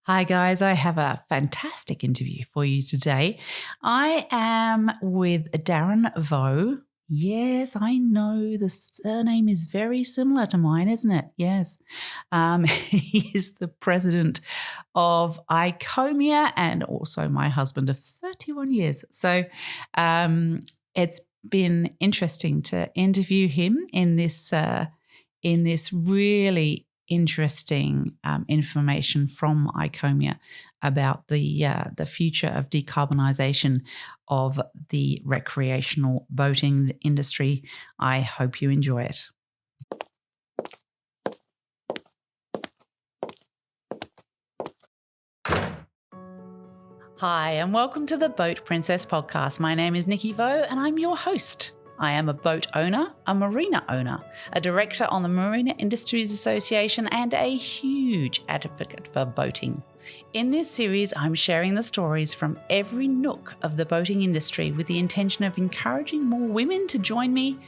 Hi, guys. I have a fantastic interview for you today. I am with Darren Vo. Yes, I know the surname is very similar to mine, isn't it? Yes. He is the president of ICOMIA and also my husband of 31 years. So it's been interesting to interview him in this really interesting information from ICOMIA about the future of decarbonisation of the recreational boating industry. I hope you enjoy it. Hi, and welcome to the Boat Princess podcast. My name is Nikki Vo, and I'm your host. I am a boat owner, a marina owner, a director on the Marina Industries Association, and a huge advocate for boating. In this series, I'm sharing the stories from every nook of the boating industry with the intention of encouraging more women to join me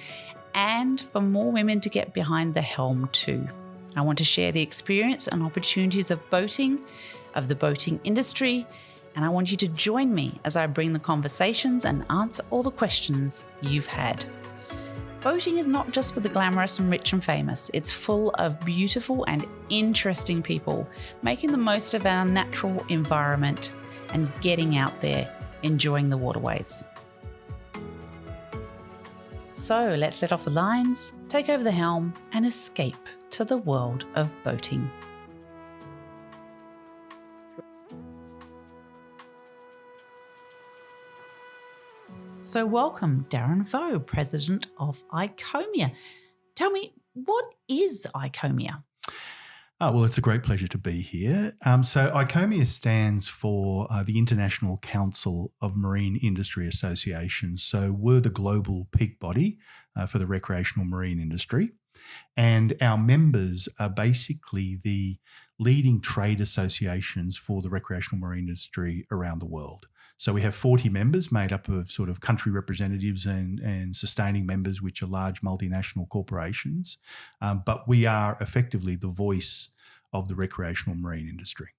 and for more women to get behind the helm too. I want to share the experience and opportunities of boating, of the boating industry, and I want you to join me as I bring the conversations and answer all the questions you've had. Boating is not just for the glamorous and rich and famous. It's full of beautiful and interesting people making the most of our natural environment and getting out there, enjoying the waterways. So let's let off the lines, take over the helm, and escape to the world of boating. So welcome, Darren Vo, president of ICOMIA. Tell me, what is ICOMIA? Well, it's a great pleasure to be here. So ICOMIA stands for the International Council of Marine Industry Associations. So we're the global peak body for the recreational marine industry. And our members are basically the leading trade associations for the recreational marine industry around the world. So we have 40 members made up of sort of country representatives and sustaining members, which are large multinational corporations. But we are effectively the voice of the recreational marine industry.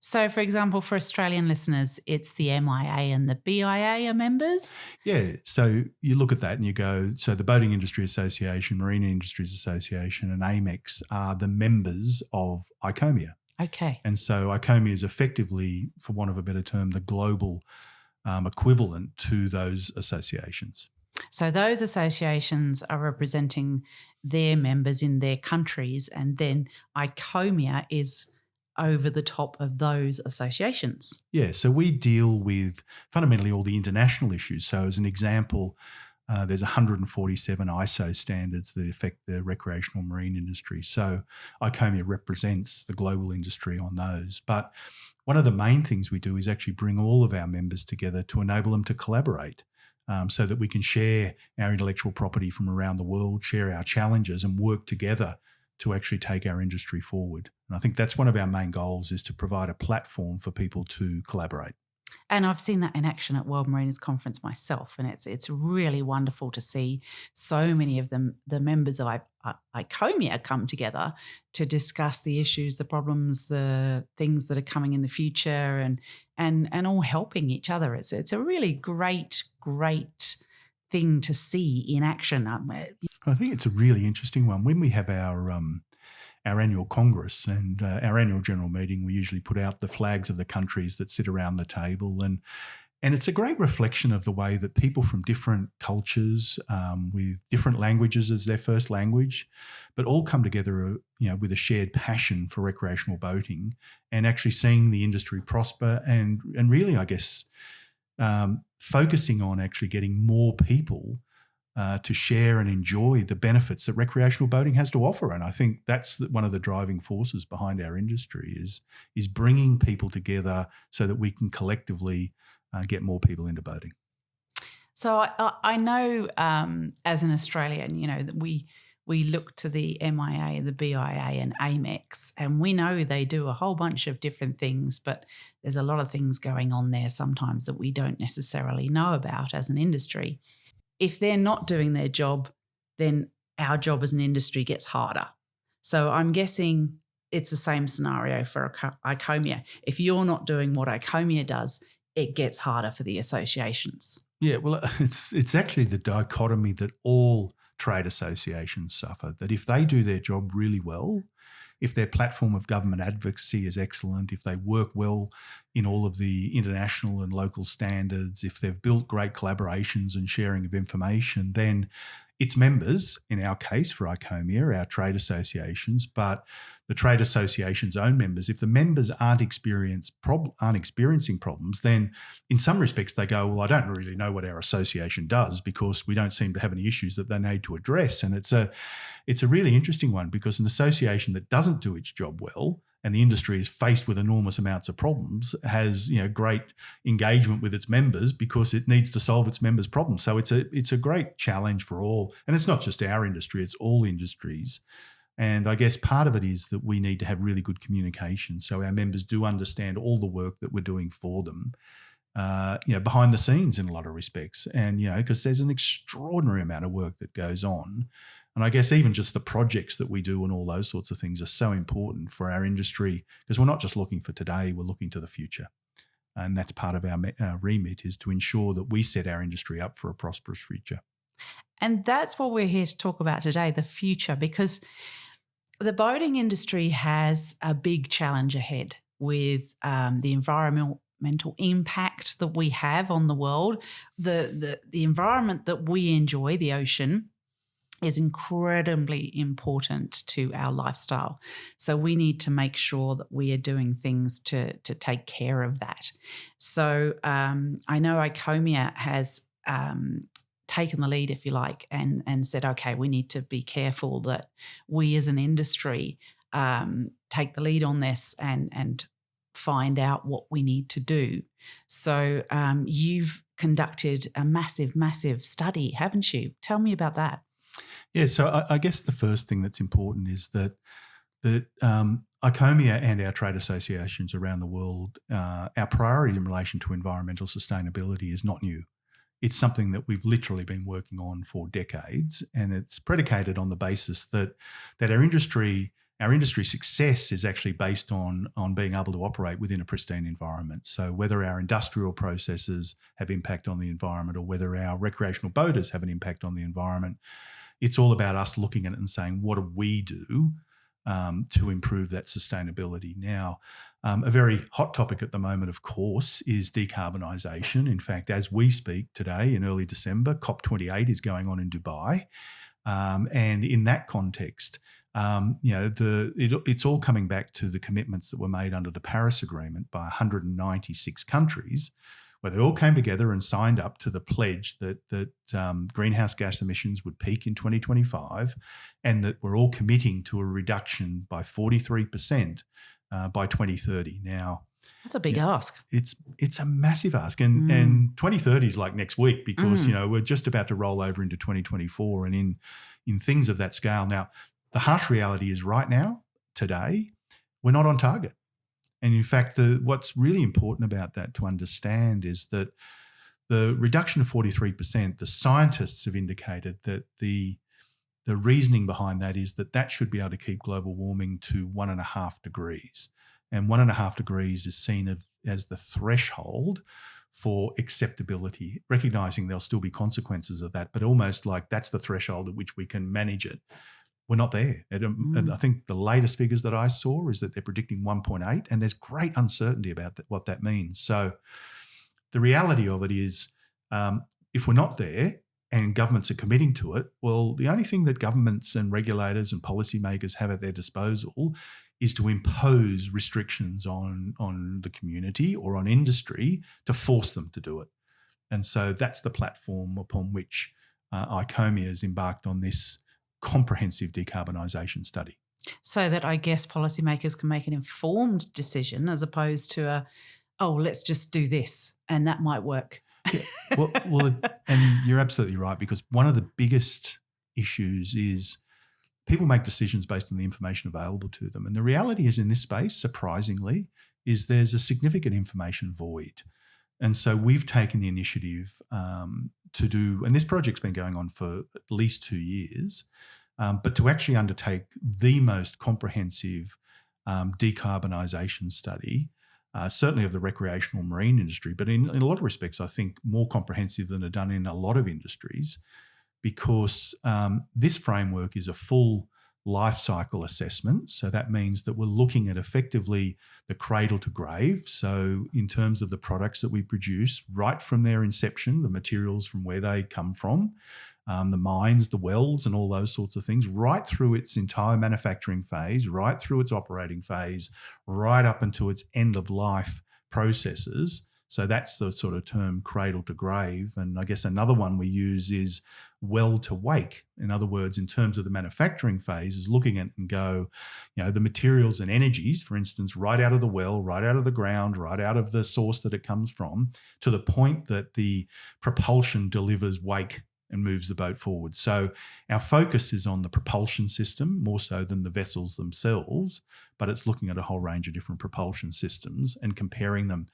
So, for example, for Australian listeners, it's the MIA and the BIA are members? Yeah, so you look at that and you go, so the Boating Industry Association, Marine Industries Association and AMEX are the members of ICOMIA. Okay. And so ICOMIA is effectively, for want of a better term, the global equivalent to those associations. So those associations are representing their members in their countries, and then ICOMIA is over the top of those associations. Yeah, so we deal with fundamentally all the international issues. So as an example, there's 147 ISO standards that affect the recreational marine industry. So ICOMIA represents the global industry on those. But one of the main things we do is actually bring all of our members together to enable them to collaborate so that we can share our intellectual property from around the world, share our challenges and work together to actually take our industry forward. And I think that's one of our main goals, is to provide a platform for people to collaborate. And I've seen that in action at World Mariners Conference myself, and it's really wonderful to see so many of them, the members of ICOMIA, come together to discuss the issues, the problems, the things that are coming in the future, and all helping each other. It's a really great thing to see in action. I think it's a really interesting one. When we have our annual Congress and our annual general meeting, we usually put out the flags of the countries that sit around the table. And it's a great reflection of the way that people from different cultures with different languages as their first language, but all come together with a shared passion for recreational boating and actually seeing the industry prosper and really, I guess, focusing on actually getting more people to share and enjoy the benefits that recreational boating has to offer. And I think that's one of the driving forces behind our industry is bringing people together so that we can collectively get more people into boating. So I know as an Australian, that we look to the MIA, the BIA and AMEX, and we know they do a whole bunch of different things, but there's a lot of things going on there sometimes that we don't necessarily know about as an industry. If they're not doing their job, then our job as an industry gets harder. So I'm guessing it's the same scenario for ICOMIA. If you're not doing what ICOMIA does, it gets harder for the associations. Yeah, well, it's actually the dichotomy that all trade associations suffer, that if they do their job really well, if their platform of government advocacy is excellent, if they work well in all of the international and local standards, if they've built great collaborations and sharing of information, then its members, in our case for ICOMIA, our trade associations, but the trade association's own members, if the members aren't experiencing problems, then in some respects they go, well, I don't really know what our association does because we don't seem to have any issues that they need to address. And it's a really interesting one, because an association that doesn't do its job well, and the industry is faced with enormous amounts of problems, has great engagement with its members because it needs to solve its members' problems. So it's a great challenge for all, and it's not just our industry; it's all industries. And I guess part of it is that we need to have really good communication, so our members do understand all the work that we're doing for them, behind the scenes in a lot of respects, and because there's an extraordinary amount of work that goes on. And I guess even just the projects that we do and all those sorts of things are so important for our industry, because we're not just looking for today, we're looking to the future. And that's part of our remit, is to ensure that we set our industry up for a prosperous future. And that's what we're here to talk about today, the future, because the boating industry has a big challenge ahead with the environmental impact that we have on the world. The environment that we enjoy, the ocean, is incredibly important to our lifestyle. So we need to make sure that we are doing things to take care of that. So I know ICOMIA has taken the lead, if you like, and said, okay, we need to be careful that we as an industry take the lead on this and find out what we need to do. So you've conducted a massive study, haven't you? Tell me about that. Yeah, so I guess the first thing that's important is that ICOMIA and our trade associations around the world, our priority in relation to environmental sustainability is not new. It's something that we've literally been working on for decades, and it's predicated on the basis that our industry success is actually based on being able to operate within a pristine environment. So whether our industrial processes have impact on the environment or whether our recreational boaters have an impact on the environment, it's all about us looking at it and saying, what do we do to improve that sustainability? Now, a very hot topic at the moment, of course, is decarbonisation. In fact, as we speak today in early December, COP28 is going on in Dubai. And in that context, it's all coming back to the commitments that were made under the Paris Agreement by 196 countries, where they all came together and signed up to the pledge that greenhouse gas emissions would peak in 2025, and that we're all committing to a reduction by 43% by 2030. Now, that's a big ask. It's a massive ask, and 2030 is like next week, because we're just about to roll over into 2024, and in things of that scale. Now, the harsh reality is right now, today, we're not on target. And in fact, what's really important about that to understand is that the reduction of 43%, the scientists have indicated that the reasoning behind that is that should be able to keep global warming to 1.5 degrees. And 1.5 degrees is seen as the threshold for acceptability, recognising there'll still be consequences of that, but almost like that's the threshold at which we can manage it. We're not there. And I think the latest figures that I saw is that they're predicting 1.8, and there's great uncertainty about what that means. So the reality of it is, if we're not there and governments are committing to it, well, the only thing that governments and regulators and policymakers have at their disposal is to impose restrictions on the community or on industry to force them to do it. And so that's the platform upon which ICOMIA has embarked on this comprehensive decarbonisation study. So that I guess policymakers can make an informed decision as opposed to let's just do this and that might work. Yeah. Well, and you're absolutely right, because one of the biggest issues is people make decisions based on the information available to them. And the reality is, in this space, surprisingly, is there's a significant information void. And so we've taken the initiative to do, and this project's been going on for at least 2 years, but to actually undertake the most comprehensive decarbonisation study, certainly of the recreational marine industry, but in a lot of respects, I think more comprehensive than are done in a lot of industries, because this framework is a full life cycle assessment. So that means that we're looking at effectively the cradle to grave. So in terms of the products that we produce, right from their inception, the materials from where they come from, the mines, the wells, and all those sorts of things, right through its entire manufacturing phase, right through its operating phase, right up until its end of life processes. So that's the sort of term cradle to grave. And I guess another one we use is well to wake. In other words, in terms of the manufacturing phase, is looking at and go, the materials and energies, for instance, right out of the well, right out of the ground, right out of the source that it comes from, to the point that the propulsion delivers wake and moves the boat forward. So our focus is on the propulsion system more so than the vessels themselves, but it's looking at a whole range of different propulsion systems and comparing them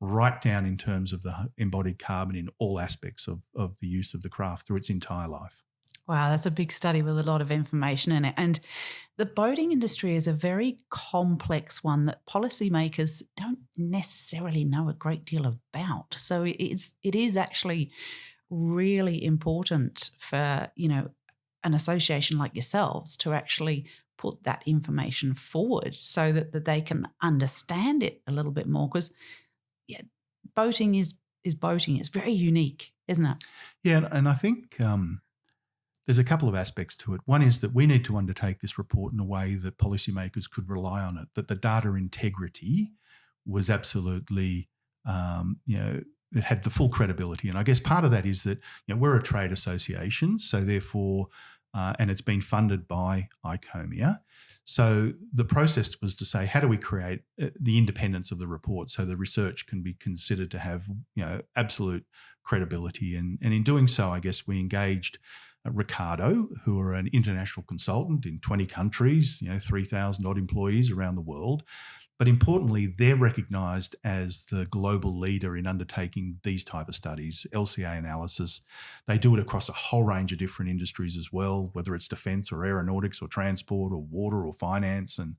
right down in terms of the embodied carbon in all aspects of the use of the craft through its entire life. Wow, that's a big study with a lot of information in it. And the boating industry is a very complex one that policymakers don't necessarily know a great deal about. So it is actually really important for, an association like yourselves to actually put that information forward so that they can understand it a little bit more. Because boating is boating. It's very unique, isn't it? Yeah, and I think there's a couple of aspects to it. One is that we need to undertake this report in a way that policymakers could rely on it, that the data integrity was absolutely, it had the full credibility. And I guess part of that is that, we're a trade association, so therefore, and it's been funded by ICOMIA. So the process was to say, how do we create the independence of the report so the research can be considered to have, absolute credibility? And in doing so, I guess we engaged Ricardo, who are an international consultant in 20 countries, 3,000 odd employees around the world. But importantly, they're recognised as the global leader in undertaking these type of studies, LCA analysis. They do it across a whole range of different industries as well, whether it's defence or aeronautics or transport or water or finance and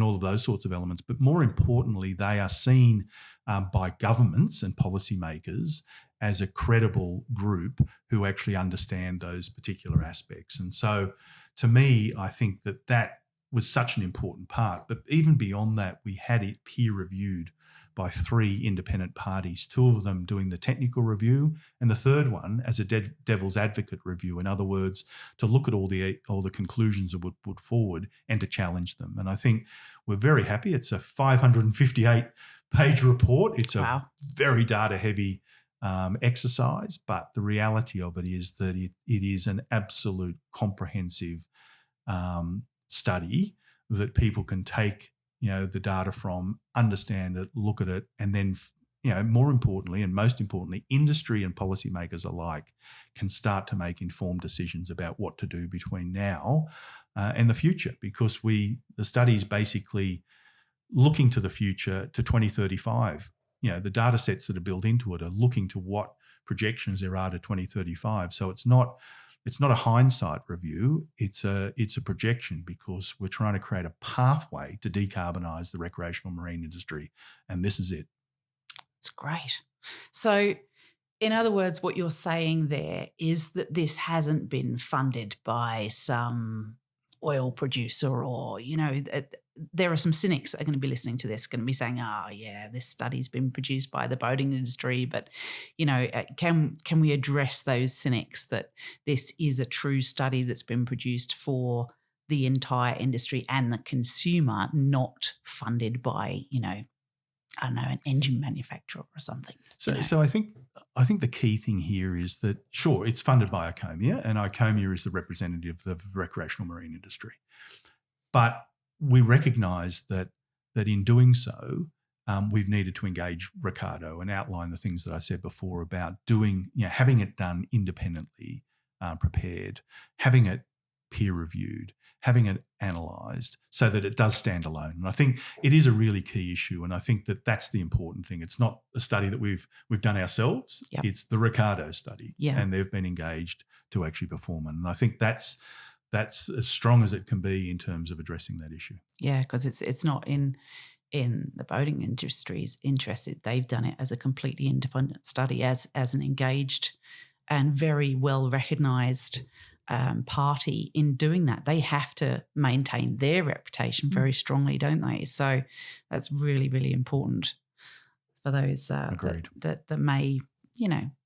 all of those sorts of elements. But more importantly, they are seen by governments and policymakers as a credible group who actually understand those particular aspects. And so to me, I think that was such an important part. But even beyond that, we had it peer reviewed by 3 independent parties, 2 of them doing the technical review, and the third one as a devil's advocate review. In other words, to look at all the conclusions that were put forward and to challenge them. And I think we're very happy. It's a 558-page report. It's a very data-heavy exercise, but the reality of it is that it is an absolute comprehensive study that people can take, the data from, understand it, look at it, and then, more importantly and most importantly, industry and policymakers alike can start to make informed decisions about what to do between now and the future, because the study is basically looking to the future to 2035. The data sets that are built into it are looking to what projections there are to 2035. So it's not a hindsight review, it's a projection, because we're trying to create a pathway to decarbonise the recreational marine industry, and this is it. It's great. So in other words, what you're saying there is that this hasn't been funded by some oil producer or, there are some cynics that are going to be listening to this, going to be saying, this study's been produced by the boating industry. But, can we address those cynics that this is a true study that's been produced for the entire industry and the consumer, not funded by, I don't know, an engine manufacturer or something? So I think the key thing here is that, sure, it's funded by ICOMIA, and ICOMIA is the representative of the recreational marine industry. But we recognise that in doing so, we've needed to engage Ricardo and outline the things that I said before about doing, having it done independently, prepared, having it peer reviewed, having it analysed so that it does stand alone. And I think it is a really key issue, and I think that that's the important thing. It's not a study that we've done ourselves. Yep. It's the Ricardo study, and they've been engaged to actually perform it. And I think that's that's as strong as it can be in terms of addressing that issue. Yeah, because it's not in the boating industry's interest. They've done it as a completely independent study, as an engaged and very well recognised party in doing that. They have to maintain their reputation very strongly, don't they? So that's really, really important for those that may,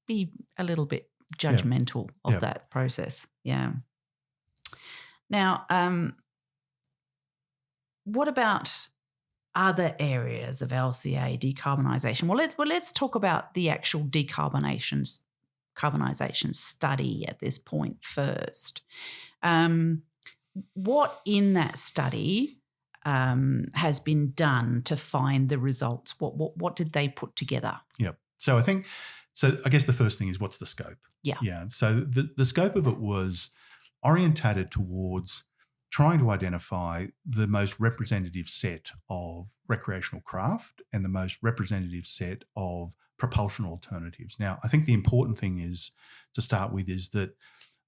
be a little bit judgmental of that process. Yeah. Now, what about other areas of LCA decarbonisation? Well, let's talk about the actual decarbonisation study at this point first. What in that study has been done to find the results? What did they put together? Yep. So I guess the first thing is, what's the scope? Yeah. Yeah. So the scope of it was orientated towards trying to identify the most representative set of recreational craft and the most representative set of propulsion alternatives. Now, I think the important thing is to start with is that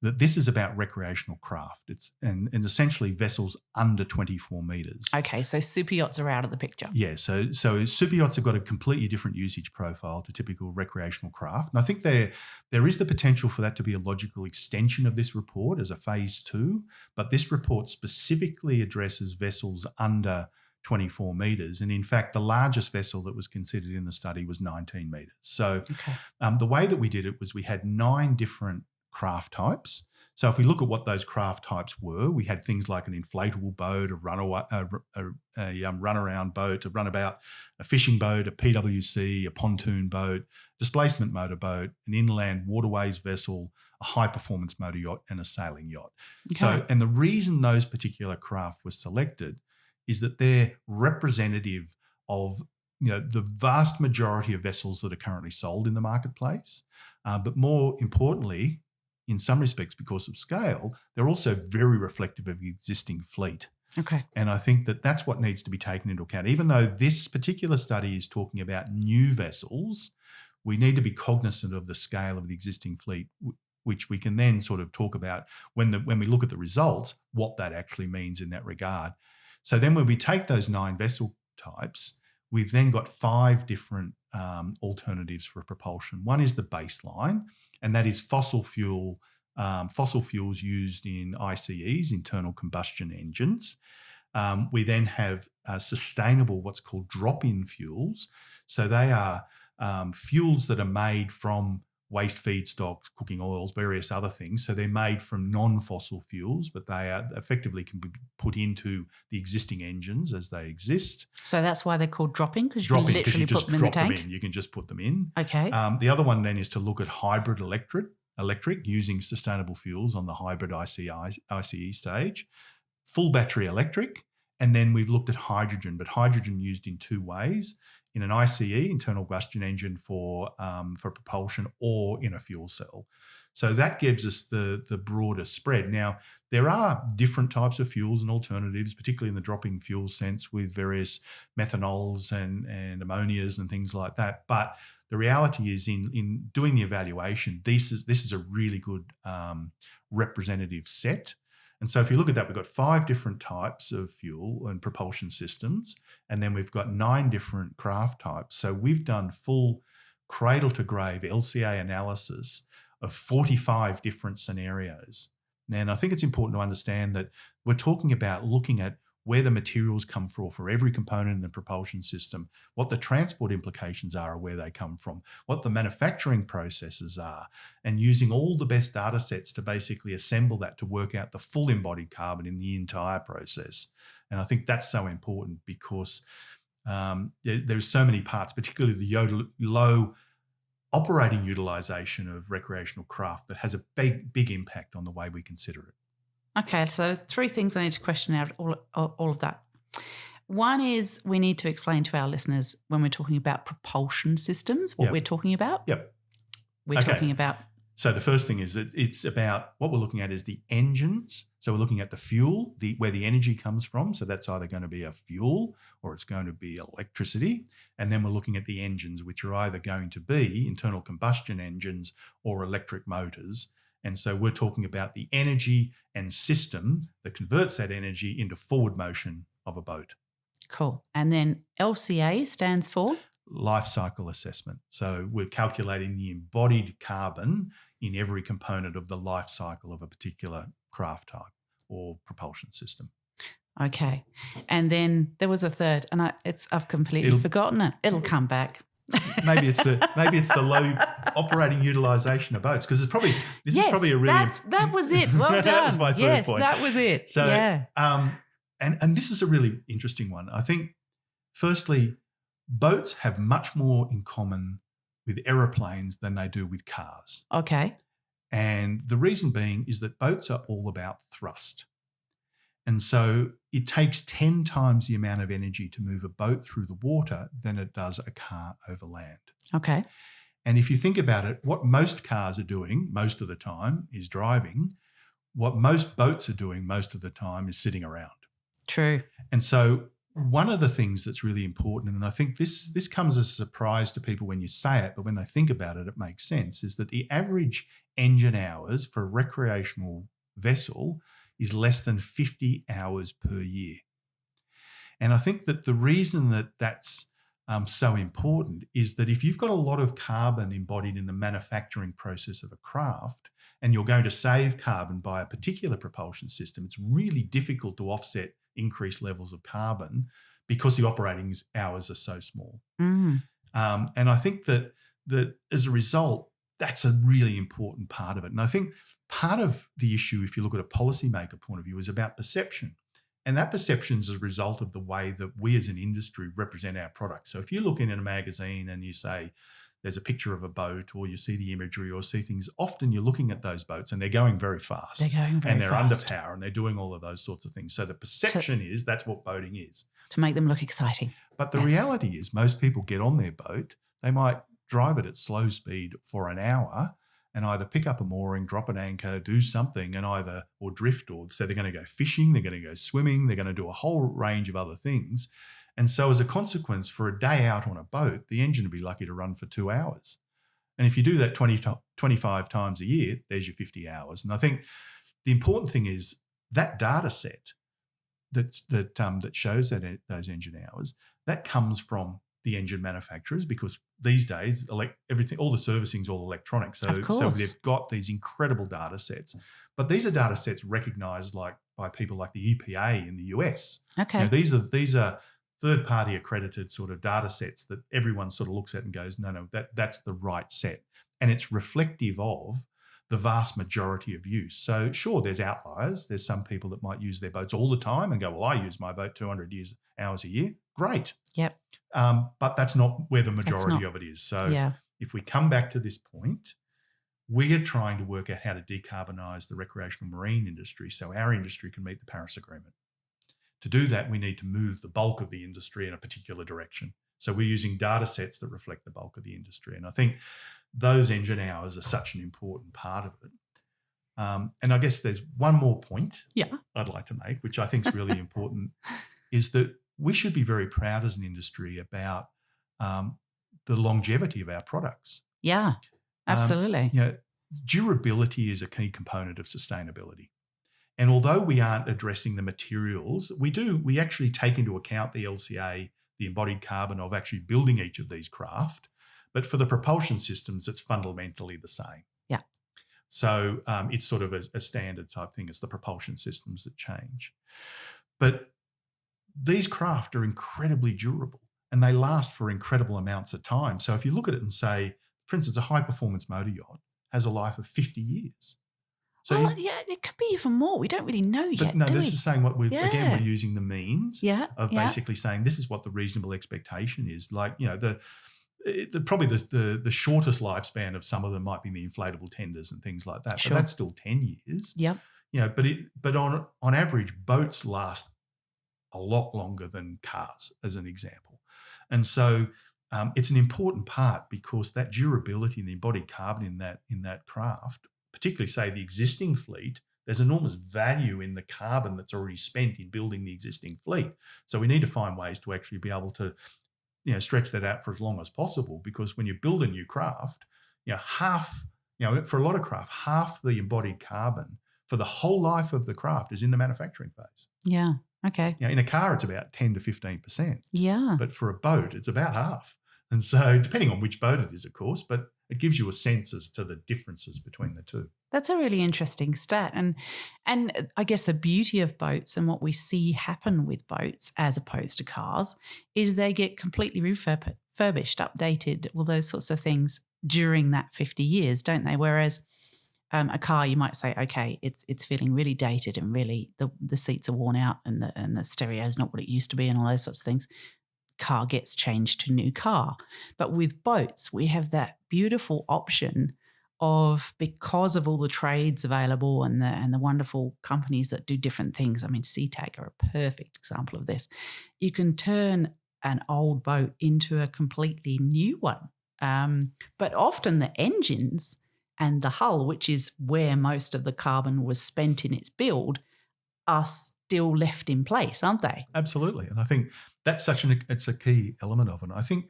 this is about recreational craft. It's and essentially vessels under 24 metres. Okay, so super yachts are out of the picture. Yeah, so super yachts have got a completely different usage profile to typical recreational craft. And I think there is the potential for that to be a logical extension of this report as a phase 2, but this report specifically addresses vessels under 24 metres. And in fact, the largest vessel that was considered in the study was 19 metres. So the way that we did it was we had 9 different craft types. So if we look at what those craft types were, we had things like an inflatable boat, a runaround boat, a runabout, a fishing boat, a PWC, a pontoon boat, displacement motorboat, an inland waterways vessel, a high-performance motor yacht, and a sailing yacht. Okay. And the reason those particular craft were selected is that they're representative of the vast majority of vessels that are currently sold in the marketplace, but more importantly, in some respects, because of scale, they're also very reflective of the existing fleet. Okay. And I think that that's what needs to be taken into account. Even though this particular study is talking about new vessels, we need to be cognizant of the scale of the existing fleet, which we can then sort of talk about when we look at the results, what that actually means in that regard. So then when we take those 9 vessel types, we've then got 5 different alternatives for propulsion. One is the baseline, and that is fossil fuels used in ICEs, internal combustion engines. We then have sustainable, what's called drop-in fuels. So they are fuels that are made from waste feedstocks, cooking oils, various other things. So they're made from non-fossil fuels, but they are effectively can be put into the existing engines as they exist. So that's why they're called drop-in, because you can literally put them in the tank? You can just put them in. Okay. The other one then is to look at hybrid electric using sustainable fuels on the hybrid ICE stage, full battery electric, and then we've looked at hydrogen, but hydrogen used in 2 ways. In an ICE, internal combustion engine for propulsion, or in a fuel cell. So that gives us the broader spread. Now, there are different types of fuels and alternatives, particularly in the drop-in fuel sense, with various methanols and ammonias and things like that. But the reality is in doing the evaluation, this is a really good representative set. And so if you look at that, we've got 5 different types of fuel and propulsion systems, and then we've got 9 different craft types. So we've done full cradle-to-grave LCA analysis of 45 different scenarios. And I think it's important to understand that we're talking about looking at where the materials come from for every component in the propulsion system, what the transport implications are, where they come from, what the manufacturing processes are, and using all the best data sets to basically assemble that to work out the full embodied carbon in the entire process. And I think that's so important because there's so many parts, particularly the low operating utilisation of recreational craft, that has a big impact on the way we consider it. Okay, so 3 things I need to question out all of that. One is we need to explain to our listeners when we're talking about propulsion systems, what we're talking about. Yep. We're talking about... So the first thing is that it's about what we're looking at is the engines. So we're looking at the fuel, where the energy comes from. So that's either going to be a fuel or it's going to be electricity. And then we're looking at the engines, which are either going to be internal combustion engines or electric motors. And so we're talking about the energy and system that converts that energy into forward motion of a boat. Cool. And then LCA stands for? Life cycle assessment. So we're calculating the embodied carbon in every component of the life cycle of a particular craft type or propulsion system. Okay. And then there was a third, and I've completely forgotten it. It'll come back. maybe it's the low operating utilization of boats, because this is probably a really that was it. Well done. That was my third point. That was it. So yeah. And this is a really interesting one. I think firstly, boats have much more in common with aeroplanes than they do with cars. Okay. And the reason being is that boats are all about thrust. And so it takes 10 times the amount of energy to move a boat through the water than it does a car over land. Okay. And if you think about it, what most cars are doing most of the time is driving. What most boats are doing most of the time is sitting around. True. And so one of the things that's really important, and I think this comes as a surprise to people when you say it, but when they think about it, it makes sense, is that the average engine hours for a recreational vessel is less than 50 hours per year. And I think that the reason that that's so important is that if you've got a lot of carbon embodied in the manufacturing process of a craft and you're going to save carbon by a particular propulsion system, it's really difficult to offset increased levels of carbon because the operating hours are so small. Mm. And I think that as a result, that's a really important part of it. And I think part of the issue, if you look at a policymaker point of view, is about perception. And that perception is a result of the way that we as an industry represent our products. So if you look in a magazine and you say there's a picture of a boat, or you see the imagery or see things, often you're looking at those boats and they're going very fast. They're going very fast. And they're under power and they're doing all of those sorts of things. So the perception is that's what boating is. To make them look exciting. But the reality is most people get on their boat, they might drive it at slow speed for an hour and either pick up a mooring, drop an anchor, do something, or drift, or so they're going to go fishing, they're going to go swimming, they're going to do a whole range of other things. And so as a consequence, for a day out on a boat, the engine would be lucky to run for 2 hours. And if you do that 25 times a year, there's your 50 hours. And I think the important thing is that data set that shows those engine hours, that comes from the engine manufacturers, because these days everything, all the servicing's all electronic. So they've got these incredible data sets. But these are data sets recognized by people like the EPA in the US. Okay. These are third-party accredited sort of data sets that everyone sort of looks at and goes, no, that's the right set. And it's reflective of the vast majority of use. So sure, there's outliers. There's some people that might use their boats all the time and go, well, I use my boat 200 hours a year. Great. Yep. But that's not where the majority of it is. So if we come back to this point, we are trying to work out how to decarbonise the recreational marine industry so our industry can meet the Paris Agreement. To do that, we need to move the bulk of the industry in a particular direction. So we're using data sets that reflect the bulk of the industry. And I think those engine hours are such an important part of it. And I guess there's one more point I'd like to make, which I think is really important, is that we should be very proud as an industry about the longevity of our products. Yeah, absolutely. Durability is a key component of sustainability. And although we aren't addressing the materials, we actually take into account the LCA, the embodied carbon of actually building each of these craft. But for the propulsion systems, it's fundamentally the same. Yeah. So it's sort of a standard type thing. It's the propulsion systems that change. But these craft are incredibly durable and they last for incredible amounts of time. So if you look at it and say, for instance, a high-performance motor yacht has a life of 50 years. So it could be even more. We don't really know yet. No, this is saying we're using the means of basically saying this is what the reasonable expectation is. Probably the shortest lifespan of some of them might be the inflatable tenders and things like that. Sure. But that's still 10 years. Yeah. But on average, boats last a lot longer than cars, as an example. And so it's an important part because that durability and the embodied carbon in that craft, particularly say the existing fleet, there's enormous value in the carbon that's already spent in building the existing fleet. So we need to find ways to actually be able to, stretch that out for as long as possible, because when you build a new craft, half for a lot of craft, half the embodied carbon for the whole life of the craft is in the manufacturing phase. Yeah. Okay. In a car, it's about 10 to 15%. Yeah. But for a boat, it's about half. And so depending on which boat it is, of course, but it gives you a sense as to the differences between the two. That's a really interesting stat. And I guess the beauty of boats and what we see happen with boats as opposed to cars is they get completely refurbished, updated, all those sorts of things during that 50 years, don't they? Whereas a car, you might say, okay, it's feeling really dated and really the seats are worn out and the stereo is not what it used to be and all those sorts of things. Car gets changed to new car. But with boats, we have that beautiful option of, because of all the trades available and the wonderful companies that do different things. I mean, SeaTag are a perfect example of this. You can turn an old boat into a completely new one. But often the engines and the hull, which is where most of the carbon was spent in its build, are still left in place, aren't they? Absolutely. And I think that's it's a key element of it. I think,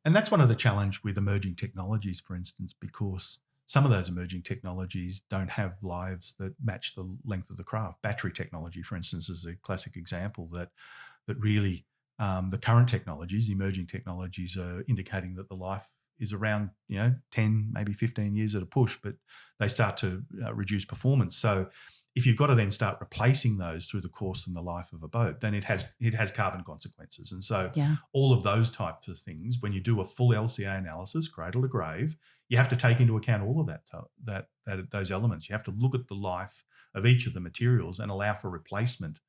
and that's one of the challenge with emerging technologies, for instance, because some of those emerging technologies don't have lives that match the length of the craft. Battery technology, for instance, is a classic example that really the current technologies, the emerging technologies, are indicating that the life is around 10, maybe 15 years at a push, but they start to reduce performance. So if you've got to then start replacing those through the course and the life of a boat, then it has carbon consequences. And so all of those types of things, when you do a full LCA analysis, cradle to grave, you have to take into account all of those elements. You have to look at the life of each of the materials and allow for replacement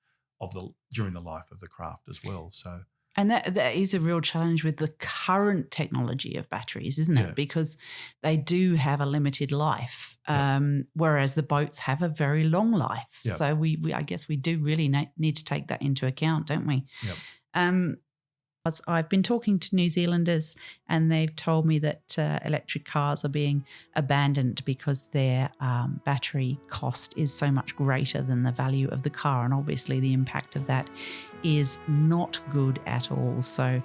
during the life of the craft as well. So. And that is a real challenge with the current technology of batteries, isn't it? Because they do have a limited life, whereas the boats have a very long life. Yeah. So I guess we do really need to take that into account, don't we? Yeah. I've been talking to New Zealanders and they've told me that electric cars are being abandoned because their battery cost is so much greater than the value of the car. And obviously the impact of that is not good at all. So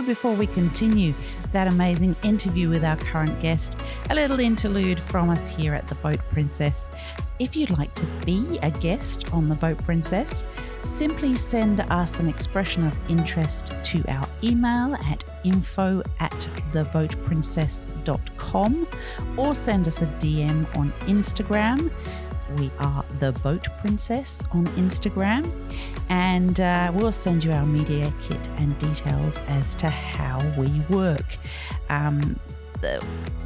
before we continue that amazing interview with our current guest, a little interlude from us here at The Boat Princess. If you'd like to be a guest on The Boat Princess, simply send us an expression of interest to our email at info@theboatprincess.com or send us a DM on Instagram. We are The Boat Princess on Instagram, and we'll send you our media kit and details as to how we work.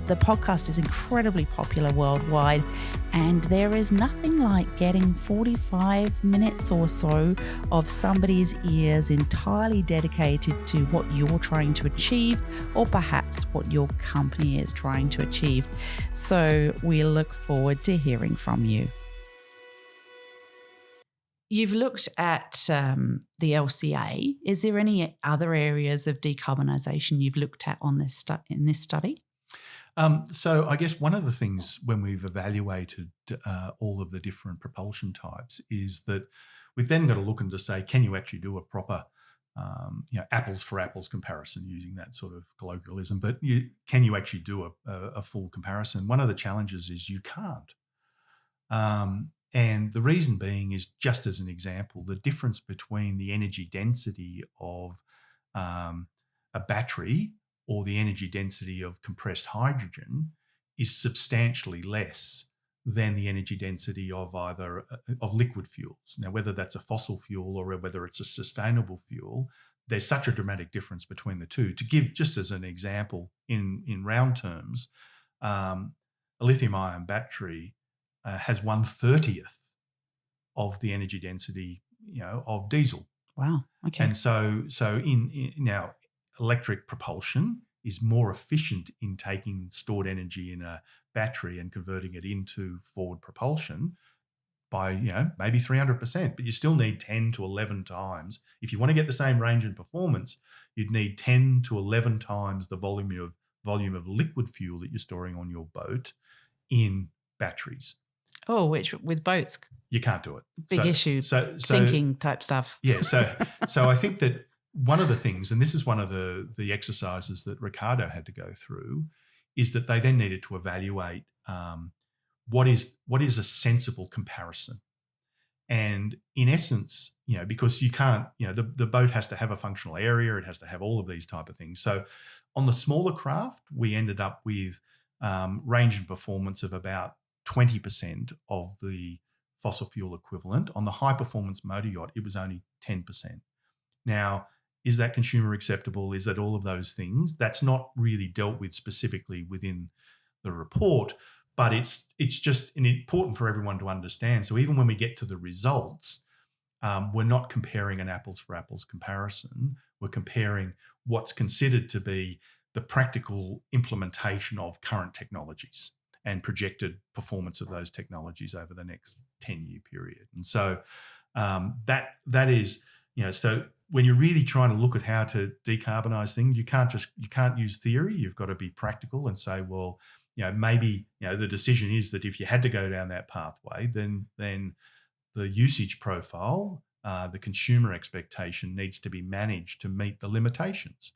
The podcast is incredibly popular worldwide, and there is nothing like getting 45 minutes or so of somebody's ears entirely dedicated to what you're trying to achieve, or perhaps what your company is trying to achieve. So we look forward to hearing from you. You've looked at the LCA. Is there any other areas of decarbonisation you've looked at on this in this study? So I guess one of the things when we've evaluated all of the different propulsion types is that we've then got to look and to say, can you actually do a proper apples for apples comparison, using that sort of colloquialism, but can you actually do a full comparison? One of the challenges is you can't. And the reason being is, just as an example, the difference between the energy density of a battery or the energy density of compressed hydrogen is substantially less than the energy density of either of liquid fuels. Now, whether that's a fossil fuel or whether it's a sustainable fuel, there's such a dramatic difference between the two. To give just as an example, in round terms, a lithium-ion battery has 1/30th of the energy density, of diesel. Wow. Okay. And so in now, electric propulsion is more efficient in taking stored energy in a battery and converting it into forward propulsion by maybe 300%, but you still need 10 to 11 times. If you want to get the same range and performance, you'd need 10 to 11 times the volume of liquid fuel that you're storing on your boat in batteries. Oh, which with boats, you can't do it. Big issue. Sinking type stuff. Yeah. So I think that one of the things, and this is one of the exercises that Ricardo had to go through, is that they then needed to evaluate what is a sensible comparison. And in essence, because you can't, the boat has to have a functional area, it has to have all of these type of things. So on the smaller craft, we ended up with range and performance of about 20% of the fossil fuel equivalent. On the high performance motor yacht, it was only 10%. Now, is that consumer acceptable? Is that all of those things? That's not really dealt with specifically within the report, but it's just important for everyone to understand. So even when we get to the results, we're not comparing an apples for apples comparison. We're comparing what's considered to be the practical implementation of current technologies and projected performance of those technologies over the next 10-year period. And so that is, so when you're really trying to look at how to decarbonize things, you can't use theory. You've got to be practical and say, well, maybe the decision is that if you had to go down that pathway, then the usage profile, the consumer expectation needs to be managed to meet the limitations.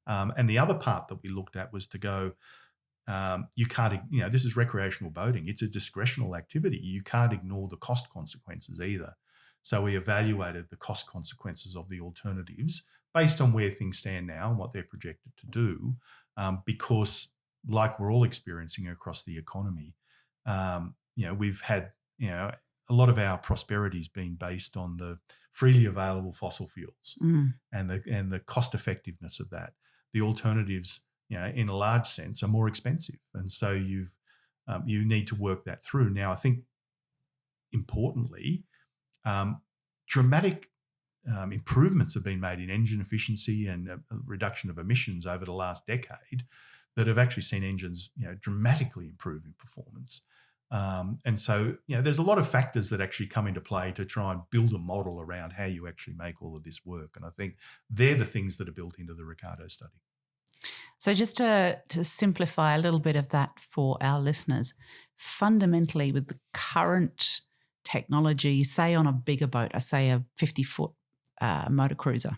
And the other part that we looked at was to go, you can't, this is recreational boating. It's a discretional activity. You can't ignore the cost consequences either. So we evaluated the cost consequences of the alternatives based on where things stand now and what they're projected to do, because like we're all experiencing across the economy, we've had, a lot of our prosperity has been based on the freely available fossil fuels and the cost effectiveness of that. The alternatives, in a large sense, are more expensive, and so you need to work that through. Now, I think importantly, dramatic improvements have been made in engine efficiency and reduction of emissions over the last decade that have actually seen engines, dramatically improve in performance. And so, there's a lot of factors that actually come into play to try and build a model around how you actually make all of this work. And I think they're the things that are built into the Ricardo study. So just to simplify a little bit of that for our listeners, fundamentally with the current technology, say on a bigger boat, I say a 50-foot motor cruiser,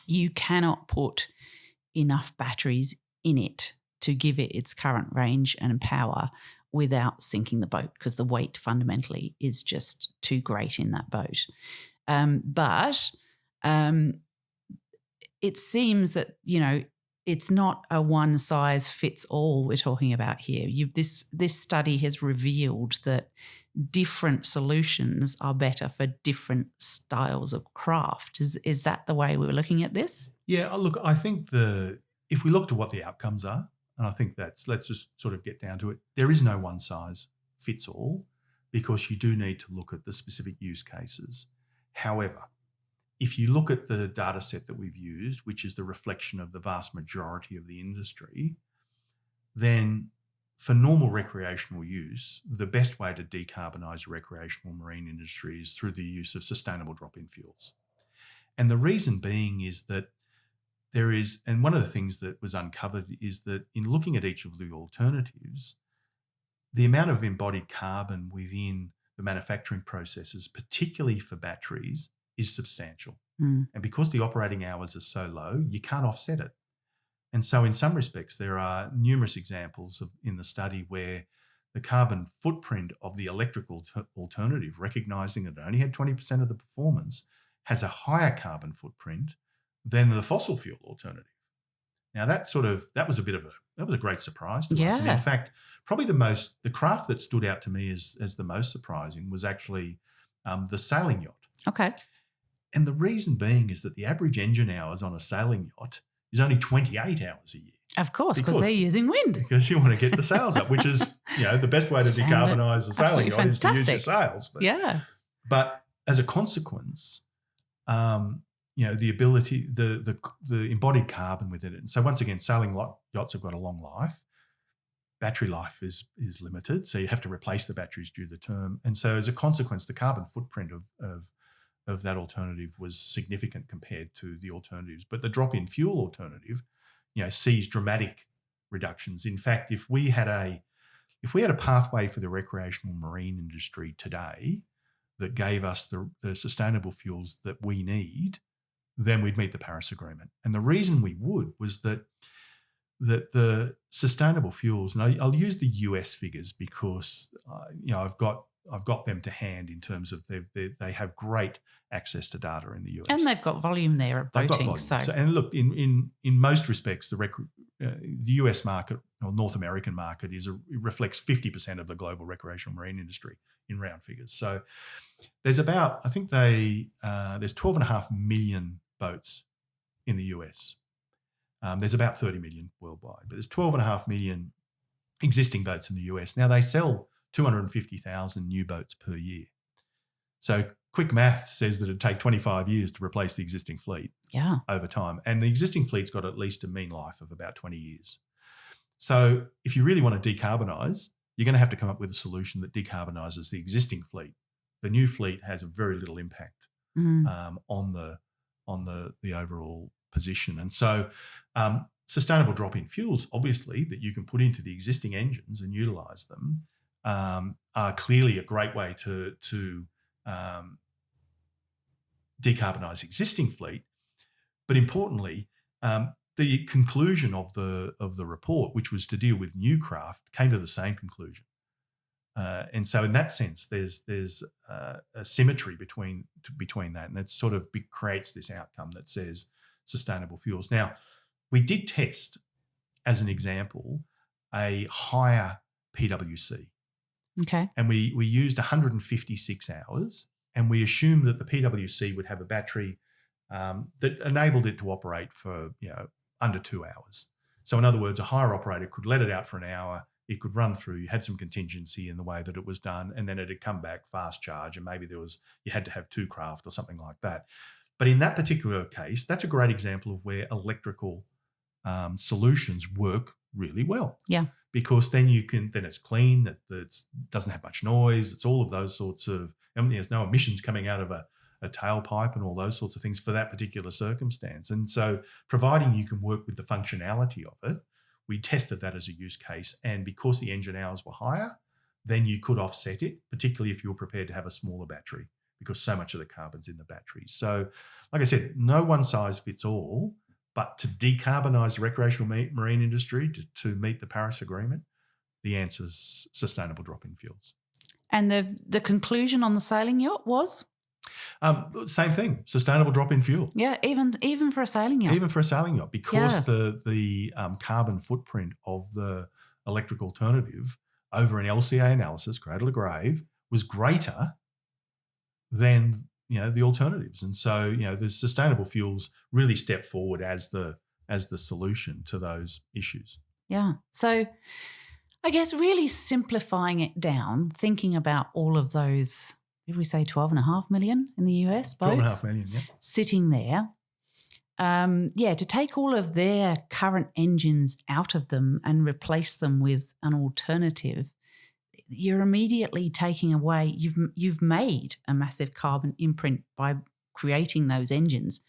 you cannot put enough batteries in it to give it its current range and power without sinking the boat, because the weight fundamentally is just too great in that boat. But it seems that, it's not a one size fits all we're talking about here. This study has revealed that different solutions are better for different styles of craft. Is that the way we were looking at this? Yeah, look, I think if we look to what the outcomes are, and I think let's just sort of get down to it, there is no one size fits all, because you do need to look at the specific use cases. However, if you look at the data set that we've used, which is the reflection of the vast majority of the industry, then for normal recreational use, the best way to decarbonise the recreational marine industry is through the use of sustainable drop-in fuels. And the reason being is that and one of the things that was uncovered is that in looking at each of the alternatives, the amount of embodied carbon within the manufacturing processes, particularly for batteries, is substantial. And because the operating hours are so low, you can't offset it. And so in some respects, there are numerous examples in the study where the carbon footprint of the electrical alternative, recognising that it only had 20% of the performance, has a higher carbon footprint than the fossil fuel alternative. Now that was a great surprise to us. And in fact, probably the craft that stood out to me as the most surprising was actually the sailing yacht. Okay. And the reason being is that the average engine hours on a sailing yacht is only 28 hours a year. Of course, because they're using wind. Because you want to get the sails up, which is, the best way to decarbonise a sailing yacht is to use your sails. But as a consequence, the ability, the embodied carbon within it. And so once again, sailing yachts have got a long life. Battery life is limited, so you have to replace the batteries due the term. And so as a consequence, the carbon footprint of that alternative was significant compared to the alternatives. But the drop-in fuel alternative, sees dramatic reductions. In fact, if we had a pathway for the recreational marine industry today that gave us the sustainable fuels that we need, then we'd meet the Paris Agreement. And the reason we would was that the sustainable fuels, and I'll use the US figures because I've got them to hand in terms of they have great access to data in the US, and they've got volume there of boating. So and look, in most respects, the US market or North American market it reflects 50% of the global recreational marine industry in round figures. So there's there's 12.5 million boats in the US. There's about 30 million worldwide, but there's 12.5 million existing boats in the US. Now they sell 250,000 new boats per year. So quick math says that it'd take 25 years to replace the existing fleet over time. And the existing fleet's got at least a mean life of about 20 years. So if you really want to decarbonise, you're going to have to come up with a solution that decarbonises the existing fleet. The new fleet has a very little impact on the overall position. And so sustainable drop-in fuels, obviously, that you can put into the existing engines and utilise them are clearly a great way to decarbonise existing fleet. But importantly, the conclusion of the report, which was to deal with new craft, came to the same conclusion. And so in that sense, there's a symmetry between that, and it sort of creates this outcome that says sustainable fuels. Now, we did test, as an example, a higher PwC. Okay. And we used 156 hours, and we assumed that the PwC would have a battery that enabled it to operate for under 2 hours. So in other words, a hire operator could let it out for an hour, it could run through, you had some contingency in the way that it was done, and then it'd come back fast charge, and maybe you had to have 2 craft or something like that. But in that particular case, that's a great example of where electrical solutions work really well. Yeah. Because then it's clean, it doesn't have much noise, it's all of those sorts of, there's no emissions coming out of a tailpipe and all those sorts of things for that particular circumstance. And so providing you can work with the functionality of it, we tested that as a use case. And because the engine hours were higher, then you could offset it, particularly if you were prepared to have a smaller battery, because so much of the carbon's in the batteries. So like I said, no one size fits all, but to decarbonise the recreational marine industry to meet the Paris Agreement, the answer is sustainable drop-in fuels. And the conclusion on the sailing yacht was? Same thing, sustainable drop-in fuel. Yeah, even for a sailing yacht. Even for a sailing yacht, because the carbon footprint of the electric alternative over an LCA analysis, cradle to grave, was greater than the alternatives. And so the sustainable fuels really step forward as the solution to those issues. Yeah. So I guess really simplifying it down, thinking about all of those, did we say 12.5 million in the US boats? 12.5 million, yeah. Sitting there. To take all of their current engines out of them and replace them with an alternative, you're immediately taking away, you've made a massive carbon imprint by creating those engines,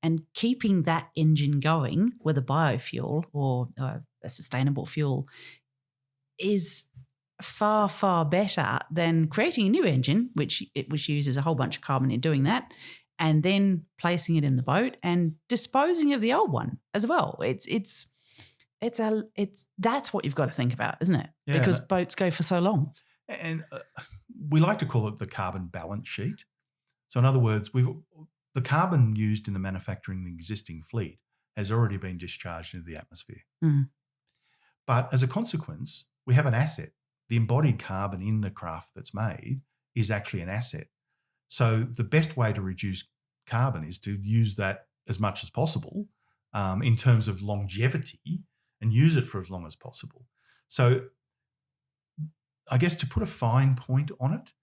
and keeping that engine going with a biofuel or a sustainable fuel is far, far better than creating a new engine, which uses a whole bunch of carbon in doing that, and then placing it in the boat and disposing of the old one as well. That's what you've got to think about, isn't it? Yeah. Because boats go for so long. And we like to call it the carbon balance sheet. So in other words, the carbon used in the manufacturing of the existing fleet has already been discharged into the atmosphere. Mm. But as a consequence, we have an asset. The embodied carbon in the craft that's made is actually an asset. So the best way to reduce carbon is to use that as much as possible in terms of longevity, and use it for as long as possible. So I guess to put a fine point on it,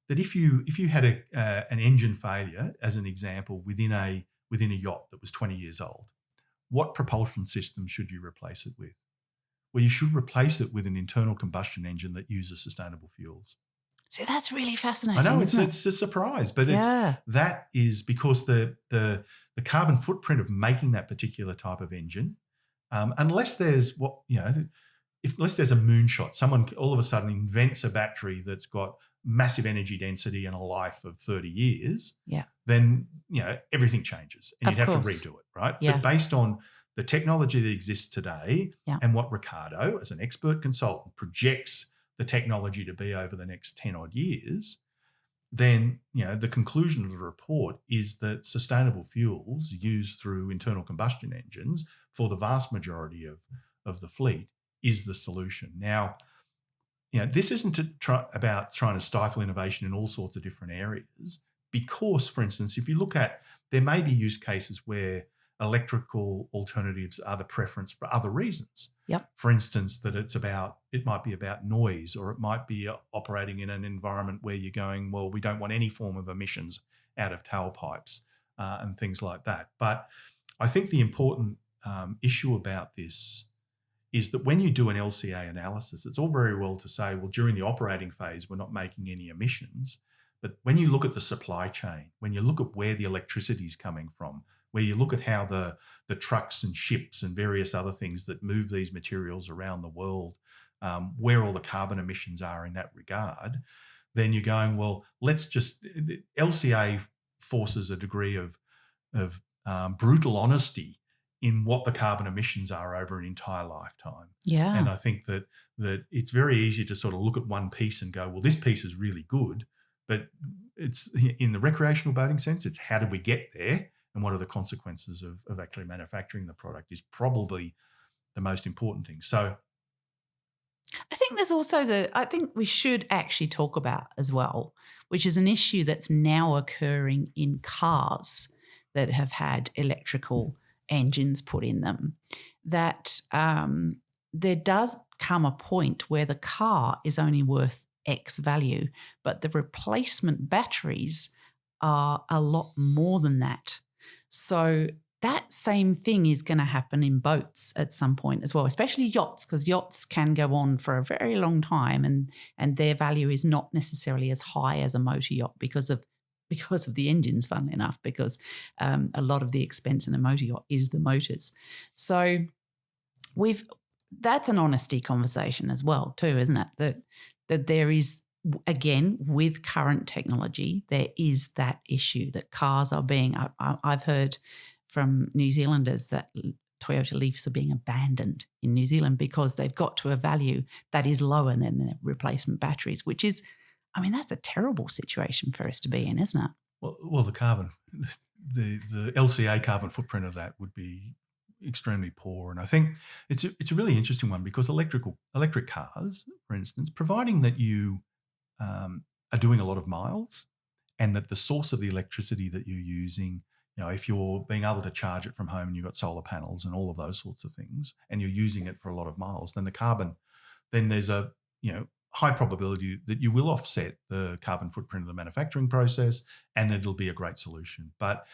that if you had an engine failure, as an example, within a yacht that was 20 years old, what propulsion system should you replace it with? Well, you should replace it with an internal combustion engine that uses sustainable fuels. See, that's really fascinating. I know, isn't it's a surprise, but that is because the carbon footprint of making that particular type of engine, unless there's unless there's a moonshot, someone all of a sudden invents a battery that's got massive energy density and a life of 30 years, Yeah. then, everything changes and Of you'd have course. to redo it, right? Yeah. But based on the technology that exists today Yeah. and what Ricardo, as an expert consultant, projects the technology to be over the next 10 odd years, then, the conclusion of the report is that sustainable fuels used through internal combustion engines for the vast majority of the fleet is the solution. Now, this isn't about trying to stifle innovation in all sorts of different areas because, for instance, if you look at, there may be use cases where electrical alternatives are the preference for other reasons. Yep. For instance, that it might be about noise, or it might be operating in an environment where you're going, well, we don't want any form of emissions out of tailpipes and things like that. But I think the important issue about this is that when you do an LCA analysis, it's all very well to say, well, during the operating phase, we're not making any emissions. But when you look at the supply chain, when you look at where the electricity is coming from, where you look at how the trucks and ships and various other things that move these materials around the world, where all the carbon emissions are in that regard, then you're going, well, LCA forces a degree of brutal honesty in what the carbon emissions are over an entire lifetime. Yeah. And I think that it's very easy to sort of look at one piece and go, well, this piece is really good, but it's in the recreational boating sense, it's how did we get there and what are the consequences of actually manufacturing the product is probably the most important thing. So I think there's also I think we should actually talk about as well, which is an issue that's now occurring in cars that have had electrical engines put in them, that there does come a point where the car is only worth X value, but the replacement batteries are a lot more than that. So that same thing is going to happen in boats at some point as well, especially yachts, because yachts can go on for a very long time and their value is not necessarily as high as a motor yacht because of the engines, funnily enough, because a lot of the expense in a motor yacht is the motors. So that's an honesty conversation as well too, isn't it? That there is, again, with current technology, there is that issue that cars are being, I've heard from New Zealanders that Toyota Leafs are being abandoned in New Zealand because they've got to a value that is lower than the replacement batteries, which is, that's a terrible situation for us to be in, isn't it? Well, the LCA carbon footprint of that would be extremely poor. And I think it's a really interesting one because electric cars, for instance, providing that you are doing a lot of miles and that the source of the electricity that you're using, if you're being able to charge it from home and you've got solar panels and all of those sorts of things, and you're using it for a lot of miles, then there's a, high probability that you will offset the carbon footprint of the manufacturing process and that it'll be a great solution. But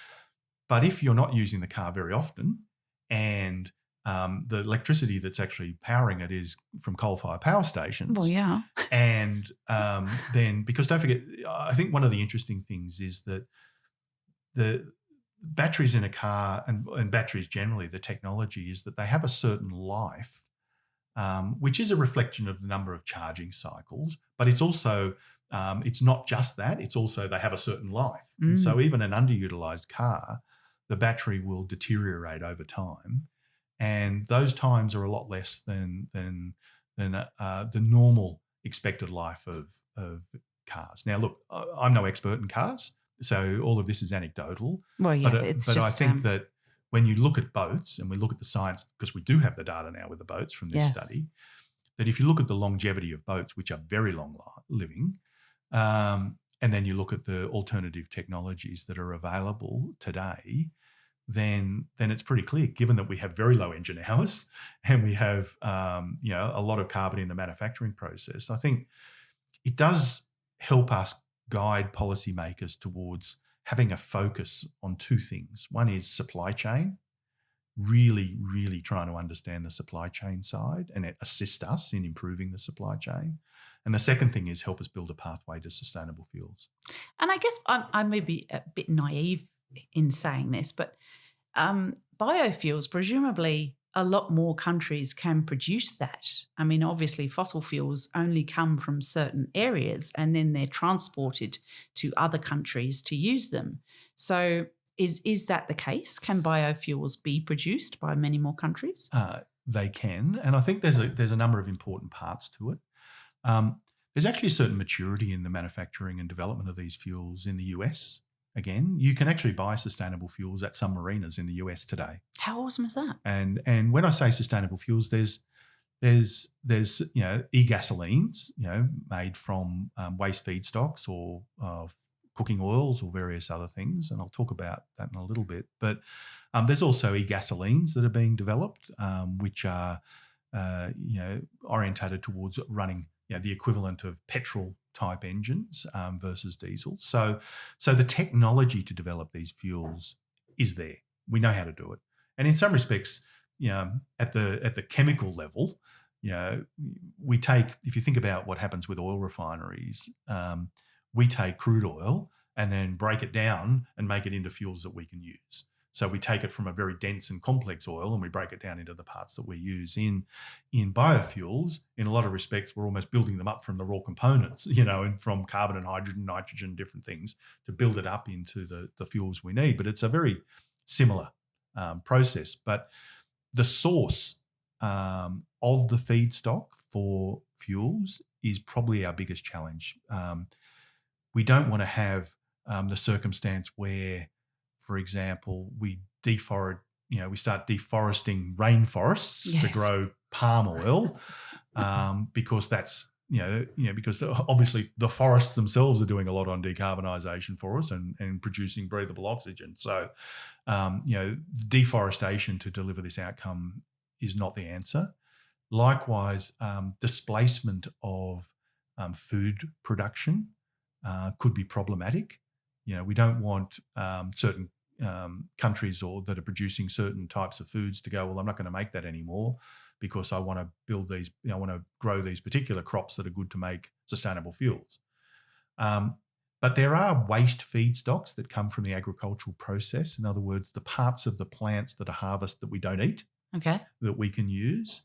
if you're not using the car very often and the electricity that's actually powering it is from coal-fired power stations. Well, yeah. And then, because don't forget, I think one of the interesting things is that the batteries in a car and batteries generally, the technology is that they have a certain life, which is a reflection of the number of charging cycles, but it's also, it's not just that, it's also they have a certain life. Mm. And so even an underutilized car, the battery will deteriorate over time. And those times are a lot less than the normal expected life of cars. Now, look, I'm no expert in cars, so all of this is anecdotal. Well, yeah, but I think that when you look at boats and we look at the science, because we do have the data now with the boats from this study, that if you look at the longevity of boats, which are very long living, and then you look at the alternative technologies that are available today, then it's pretty clear, given that we have very low engine hours and we have a lot of carbon in the manufacturing process. I think it does help us guide policymakers towards having a focus on two things. One is supply chain, really, really trying to understand the supply chain side and assist us in improving the supply chain. And the second thing is help us build a pathway to sustainable fuels. And I guess I may be a bit naive in saying this, but biofuels, presumably a lot more countries can produce that. I mean, obviously, fossil fuels only come from certain areas and then they're transported to other countries to use them. So is that the case? Can biofuels be produced by many more countries? They can, and I think there's a number of important parts to it. There's actually a certain maturity in the manufacturing and development of these fuels in the US. Again, you can actually buy sustainable fuels at some marinas in the US today. How awesome is that? And when I say sustainable fuels, there's e-gasolines, made from waste feedstocks or cooking oils or various other things, and I'll talk about that in a little bit. But there's also e-gasolines that are being developed, which are orientated towards running the equivalent of petrol type engines versus diesel. So the technology to develop these fuels is there. We know how to do it, and in some respects, at the chemical level, we take, if you think about what happens with oil refineries, we take crude oil and then break it down and make it into fuels that we can use. So we take it from a very dense and complex oil and we break it down into the parts that we use. In biofuels, in a lot of respects, we're almost building them up from the raw components, and from carbon and hydrogen, nitrogen, different things to build it up into the fuels we need. But it's a very similar process. But the source of the feedstock for fuels is probably our biggest challenge. We don't want to have the circumstance where, for example, we start deforesting rainforests to grow palm oil, because that's because obviously the forests themselves are doing a lot on decarbonisation for us and producing breathable oxygen. So deforestation to deliver this outcome is not the answer. Likewise, displacement of food production could be problematic. We don't want certain countries that are producing certain types of foods to go, well, I'm not going to make that anymore because I want to build these, I want to grow these particular crops that are good to make sustainable fuels. But there are waste feedstocks that come from the agricultural process. In other words, the parts of the plants that are harvested that we don't eat, that we can use.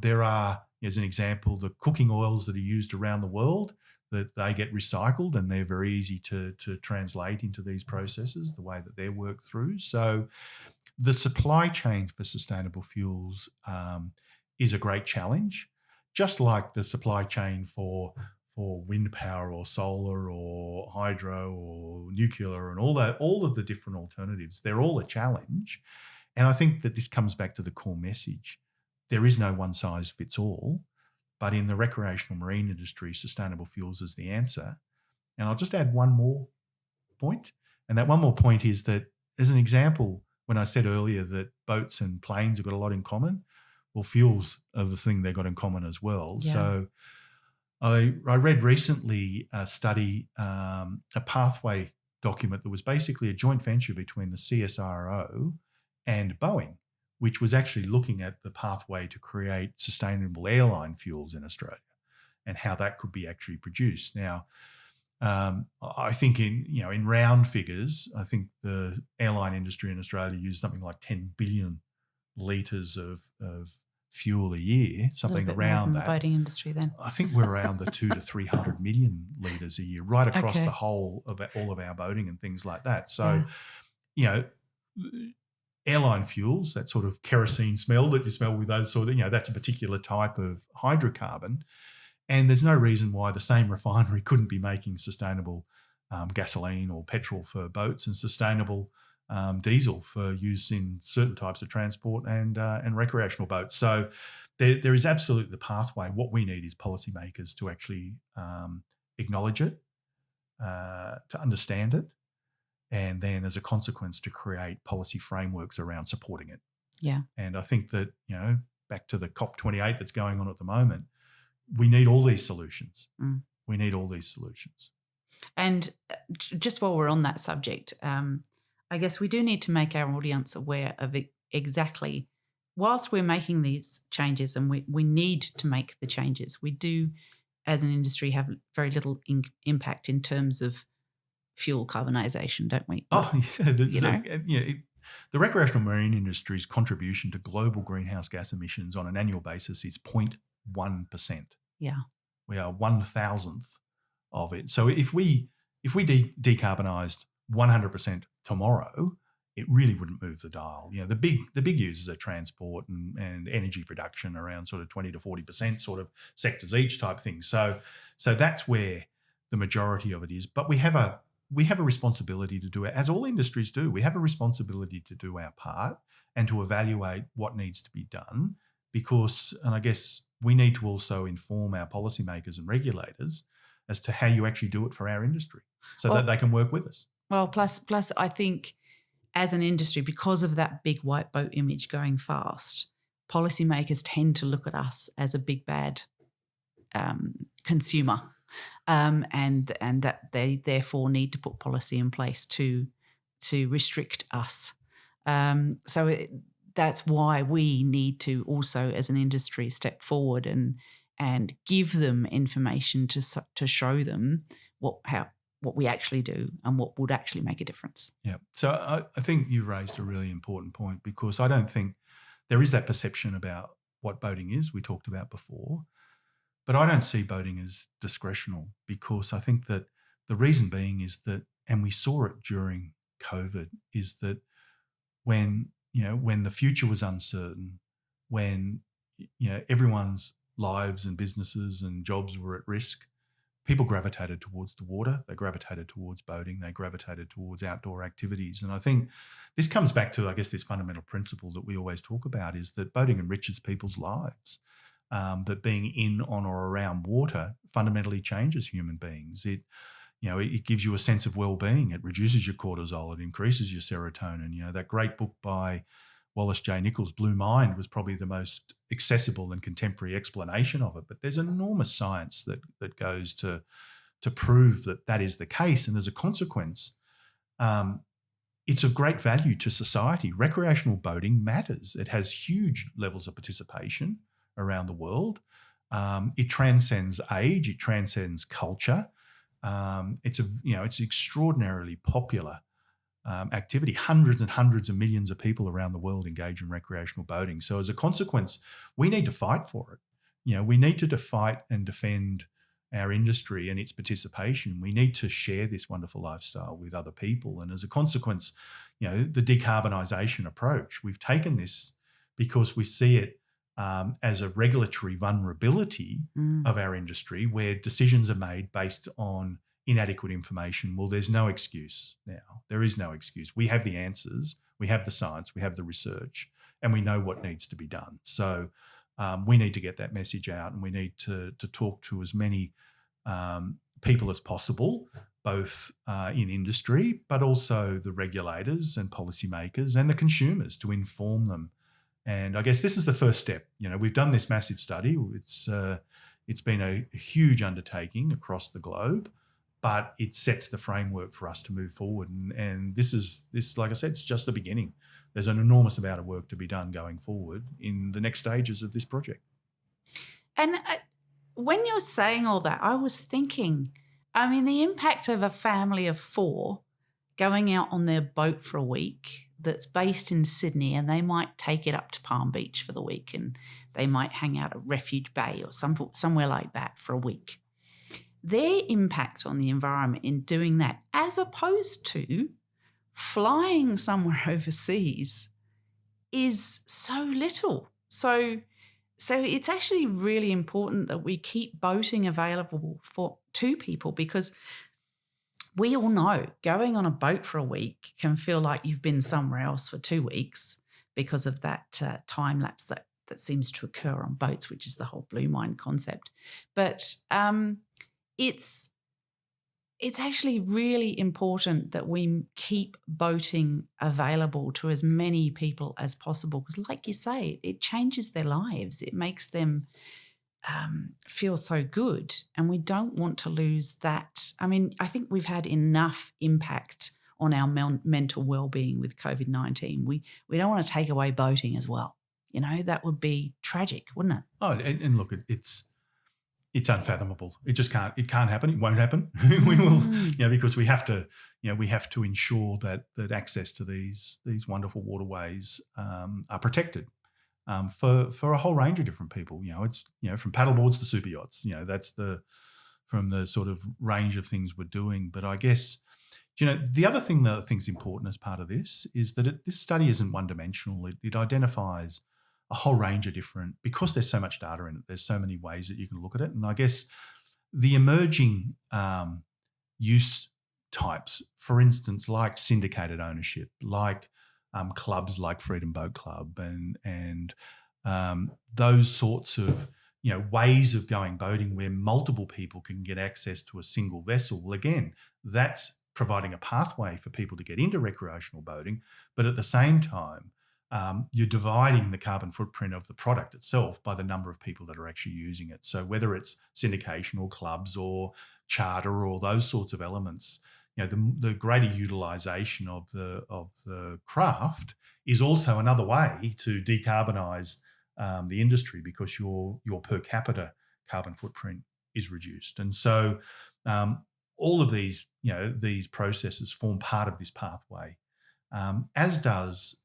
There are, as an example, the cooking oils that are used around the world, that they get recycled and they're very easy to translate into these processes, the way that they're worked through. So the supply chain for sustainable fuels is a great challenge, just like the supply chain for wind power or solar or hydro or nuclear and all of the different alternatives. They're all a challenge. And I think that this comes back to the core message. There is no one size fits all. But in the recreational marine industry, sustainable fuels is the answer. And I'll just add one more point. And that one more point is that, as an example, when I said earlier that boats and planes have got a lot in common, well, fuels are the thing they've got in common as well. Yeah. So I read recently a study, a pathway document that was basically a joint venture between the CSIRO and Boeing, which was actually looking at the pathway to create sustainable airline fuels in Australia and how that could be actually produced. Now, I think in round figures, I think the airline industry in Australia used something like 10 billion litres of fuel a year, something around that. The boating industry then. I think we're around the 200 to 300 million litres a year, right across the whole of all of our boating and things like that. So, airline fuels, that sort of kerosene smell that you smell with those sort of, that's a particular type of hydrocarbon. And there's no reason why the same refinery couldn't be making sustainable gasoline or petrol for boats and sustainable diesel for use in certain types of transport and recreational boats. So there is absolutely the pathway. What we need is policymakers to actually acknowledge it, to understand it, and then as a consequence to create policy frameworks around supporting it. Yeah. And I think that, back to the COP28 that's going on at the moment, we need all these solutions. We need all these solutions. And just while we're on that subject, I guess we do need to make our audience aware of exactly, whilst we're making these changes and we need to make the changes, we do as an industry have very little impact in terms of fuel carbonisation, don't we? Oh, yeah. The recreational marine industry's contribution to global greenhouse gas emissions on an annual basis is 0.1%. Yeah. We are 1,000th of it. So if we decarbonised 100% tomorrow, it really wouldn't move the dial. You know, the big users are transport and energy production, around sort of 20 to 40% sort of sectors each type thing. So that's where the majority of it is. But we have a responsibility to do it, as all industries do. We have a responsibility to do our part and to evaluate what needs to be done, because, and I guess we need to also inform our policymakers and regulators as to how you actually do it for our industry, so that they can work with us. Well, plus I think as an industry, because of that big white boat image going fast, policymakers tend to look at us as a big bad consumer, and that they therefore need to put policy in place to restrict us. That's why we need to also, as an industry, step forward and give them information to show them what we actually do and what would actually make a difference. Yeah. So I think you've raised a really important point, because I don't think there is that perception about what boating is we talked about before, but I don't see boating as discretional, because I think that the reason being is that, and we saw it during COVID, is that when the future was uncertain, when everyone's lives and businesses and jobs were at risk, people gravitated towards the water, they gravitated towards boating, they gravitated towards outdoor activities. And I think this comes back to, I guess, this fundamental principle that we always talk about, is that boating enriches people's lives, that being in, on or around water fundamentally changes human beings. It gives you a sense of well-being, it reduces your cortisol, it increases your serotonin. That great book by Wallace J. Nichols, Blue Mind, was probably the most accessible and contemporary explanation of it. But there's enormous science that goes to prove that is the case. And as a consequence, it's of great value to society. Recreational boating matters. It has huge levels of participation around the world. It transcends age. It transcends culture. It's extraordinarily popular activity. Hundreds and hundreds of millions of people around the world engage in recreational boating. So as a consequence, we need to fight for it. We need to fight and defend our industry and its participation. We need to share this wonderful lifestyle with other people. And as a consequence, the decarbonisation approach, we've taken this because we see it as a regulatory vulnerability of our industry, where decisions are made based on inadequate information. Well, there's no excuse now. There is no excuse. We have the answers, we have the science, we have the research, and we know what needs to be done. So we need to get that message out, and we need to talk to as many people as possible, both in industry, but also the regulators and policymakers and the consumers, to inform them. And I guess this is the first step. We've done this massive study. It's been a huge undertaking across the globe, but it sets the framework for us to move forward. And this, like I said, it's just the beginning. There's an enormous amount of work to be done going forward in the next stages of this project. And when you're saying all that, I was thinking, the impact of a family of 4 going out on their boat for a week that's based in Sydney, and they might take it up to Palm Beach for the week, and they might hang out at Refuge Bay or somewhere like that for a week. Their impact on the environment in doing that, as opposed to flying somewhere overseas, is so little. So it's actually really important that we keep boating available to people, because we all know going on a boat for a week can feel like you've been somewhere else for 2 weeks, because of that time lapse that seems to occur on boats, which is the whole Blue Mind concept. But it's actually really important that we keep boating available to as many people as possible, because, like you say, it changes their lives. It makes them feel so good, and we don't want to lose that. I think we've had enough impact on our mental well-being with COVID-19. We don't want to take away boating as well. That would be tragic, wouldn't it? Oh, and look, it's It's unfathomable. It just can't. It can't happen. It won't happen. We will, because we have to. We have to ensure that access to these wonderful waterways are protected for a whole range of different people. It's from paddleboards to super yachts. That's from the sort of range of things we're doing. But I guess the other thing that I think is important as part of this is that this study isn't one dimensional. It identifies a whole range of different, because there's so much data in it, there's so many ways that you can look at it. And I guess the emerging use types, for instance, like syndicated ownership, like clubs like Freedom Boat Club and those sorts of ways of going boating where multiple people can get access to a single vessel. Well, again, that's providing a pathway for people to get into recreational boating, but at the same time, you're dividing the carbon footprint of the product itself by the number of people that are actually using it. So whether it's syndication or clubs or charter or those sorts of elements, the greater utilisation of the craft is also another way to decarbonise the industry, because your per capita carbon footprint is reduced. And so all of these processes form part of this pathway, as does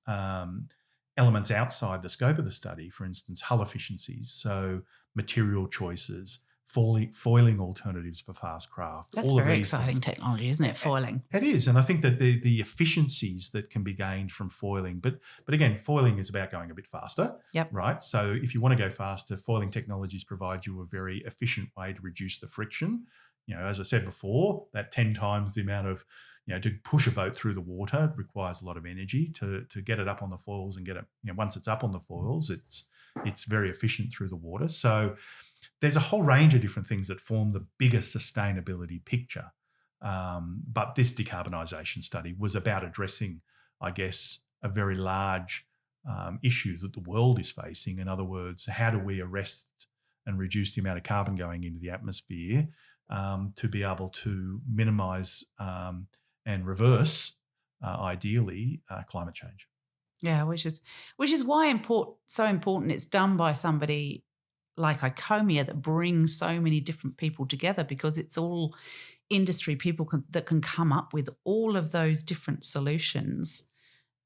elements outside the scope of the study, for instance, hull efficiencies, so material choices, foiling alternatives for fast craft. That's all very of these exciting things. technology, isn't it? Foiling. It is, and I think that the efficiencies that can be gained from foiling, but again, foiling is about going a bit faster, Yep. right? So if you want to go faster, foiling technologies provide you a very efficient way to reduce the friction. As I said before, that 10 times the amount of, to push a boat through the water requires a lot of energy. To get it up on the foils and get it, once it's up on the foils, it's very efficient through the water. So there's a whole range of different things that form the bigger sustainability picture. But this decarbonisation study was about addressing, I guess, a very large issue that the world is facing. In other words, how do we arrest and reduce the amount of carbon going into the atmosphere to be able to minimise and reverse, ideally, climate change? Yeah, which is why so important it's done by somebody like ICOMIA that brings so many different people together, because it's all industry people that can come up with all of those different solutions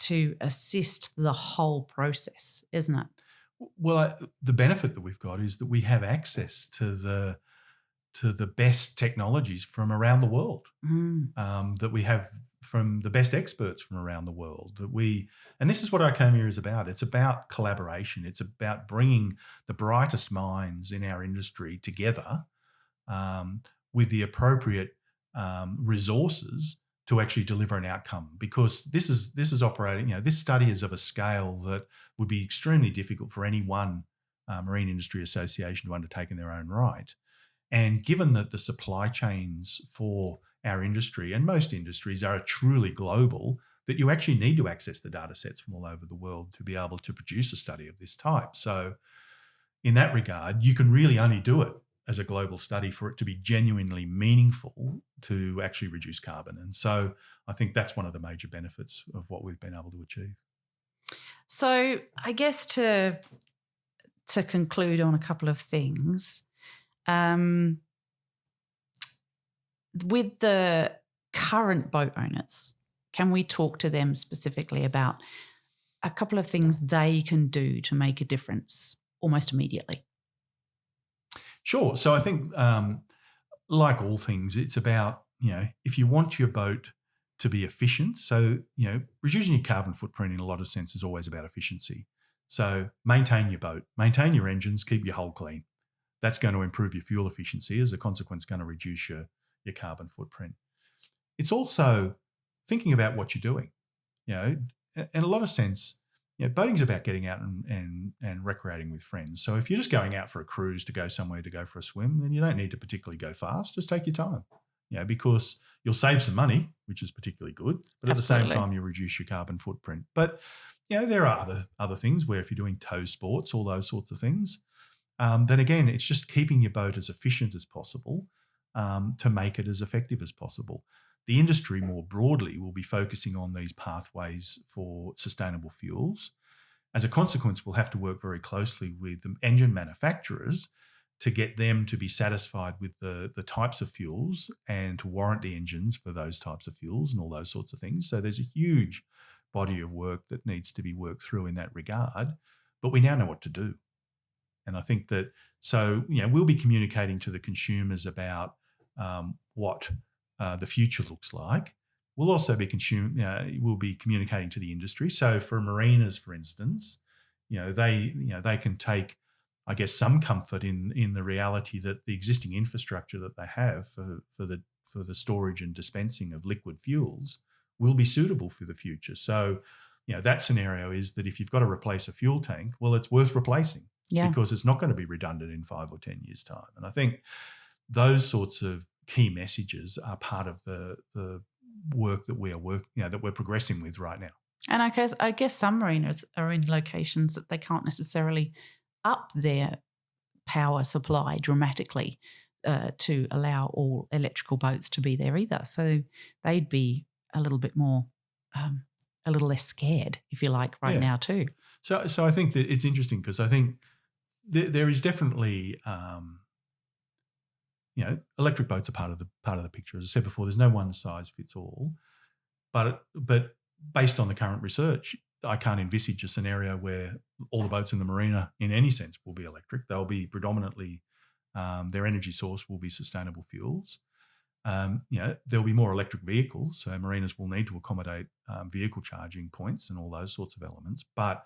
to assist the whole process, isn't it? Well, the benefit that we've got is that we have access to the best technologies from around the world, that we have from the best experts from around the world, and this is what ICOMIA is about. It's about collaboration. It's about bringing the brightest minds in our industry together with the appropriate resources to actually deliver an outcome, because this is operating, this study is of a scale that would be extremely difficult for any one marine industry association to undertake in their own right. And given that the supply chains for our industry and most industries are truly global, that you actually need to access the data sets from all over the world to be able to produce a study of this type. So in that regard, you can really only do it as a global study for it to be genuinely meaningful to actually reduce carbon. And so I think that's one of the major benefits of what we've been able to achieve. So I guess to conclude on a couple of things, with the current boat owners, can we talk to them specifically about a couple of things they can do to make a difference almost immediately? Sure. So I think, like all things, it's about, if you want your boat to be efficient, so, reducing your carbon footprint in a lot of sense is always about efficiency. So maintain your boat, maintain your engines, keep your hull clean. That's going to improve your fuel efficiency, as a consequence going to reduce your carbon footprint. It's also thinking about what you're doing. In a lot of sense, boating's about getting out and recreating with friends. So if you're just going out for a cruise to go somewhere to go for a swim, then you don't need to particularly go fast. Just take your time, because you'll save some money, which is particularly good. But Absolutely. At the same time, you reduce your carbon footprint. But, there are other things where if you're doing tow sports, all those sorts of things, then again, it's just keeping your boat as efficient as possible to make it as effective as possible. The industry more broadly will be focusing on these pathways for sustainable fuels. As a consequence, we'll have to work very closely with the engine manufacturers to get them to be satisfied with the types of fuels and to warrant the engines for those types of fuels and all those sorts of things. So there's a huge body of work that needs to be worked through in that regard, but we now know what to do. And I think that, so, we'll be communicating to the consumers about what the future looks like. We'll also be we'll be communicating to the industry. So for marinas, for instance, they can take, I guess, some comfort in the reality that the existing infrastructure that they have for the storage and dispensing of liquid fuels will be suitable for the future. So, that scenario is that if you've got to replace a fuel tank, well, it's worth replacing because it's not going to be redundant in 5 or 10 years' time. And I think those sorts of key messages are part of the work that we're progressing with right now. And I guess some marinas are in locations that they can't necessarily up their power supply dramatically to allow all electrical boats to be there either. So they'd be a little bit more, a little less scared, if you like, now too. So I think that it's interesting because I think there is definitely, electric boats are part of the picture. As I said before, there's no one size fits all, but based on the current research, I can't envisage a scenario where all the boats in the marina, in any sense, will be electric. They'll be predominantly, their energy source will be sustainable fuels. There'll be more electric vehicles, so marinas will need to accommodate vehicle charging points and all those sorts of elements. But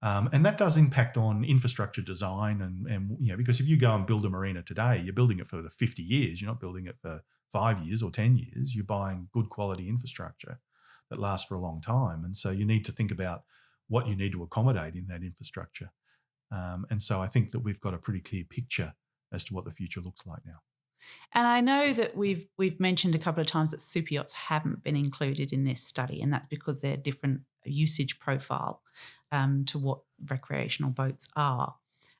and that does impact on infrastructure design, and because if you go and build a marina today, you're building it for the 50 years. You're not building it for 5 years or 10 years. You're buying good quality infrastructure that lasts for a long time, and so you need to think about what you need to accommodate in that infrastructure. And so I think that we've got a pretty clear picture as to what the future looks like now. And I know that we've mentioned a couple of times that super yachts haven't been included in this study, and that's because they're different usage profile to what recreational boats are.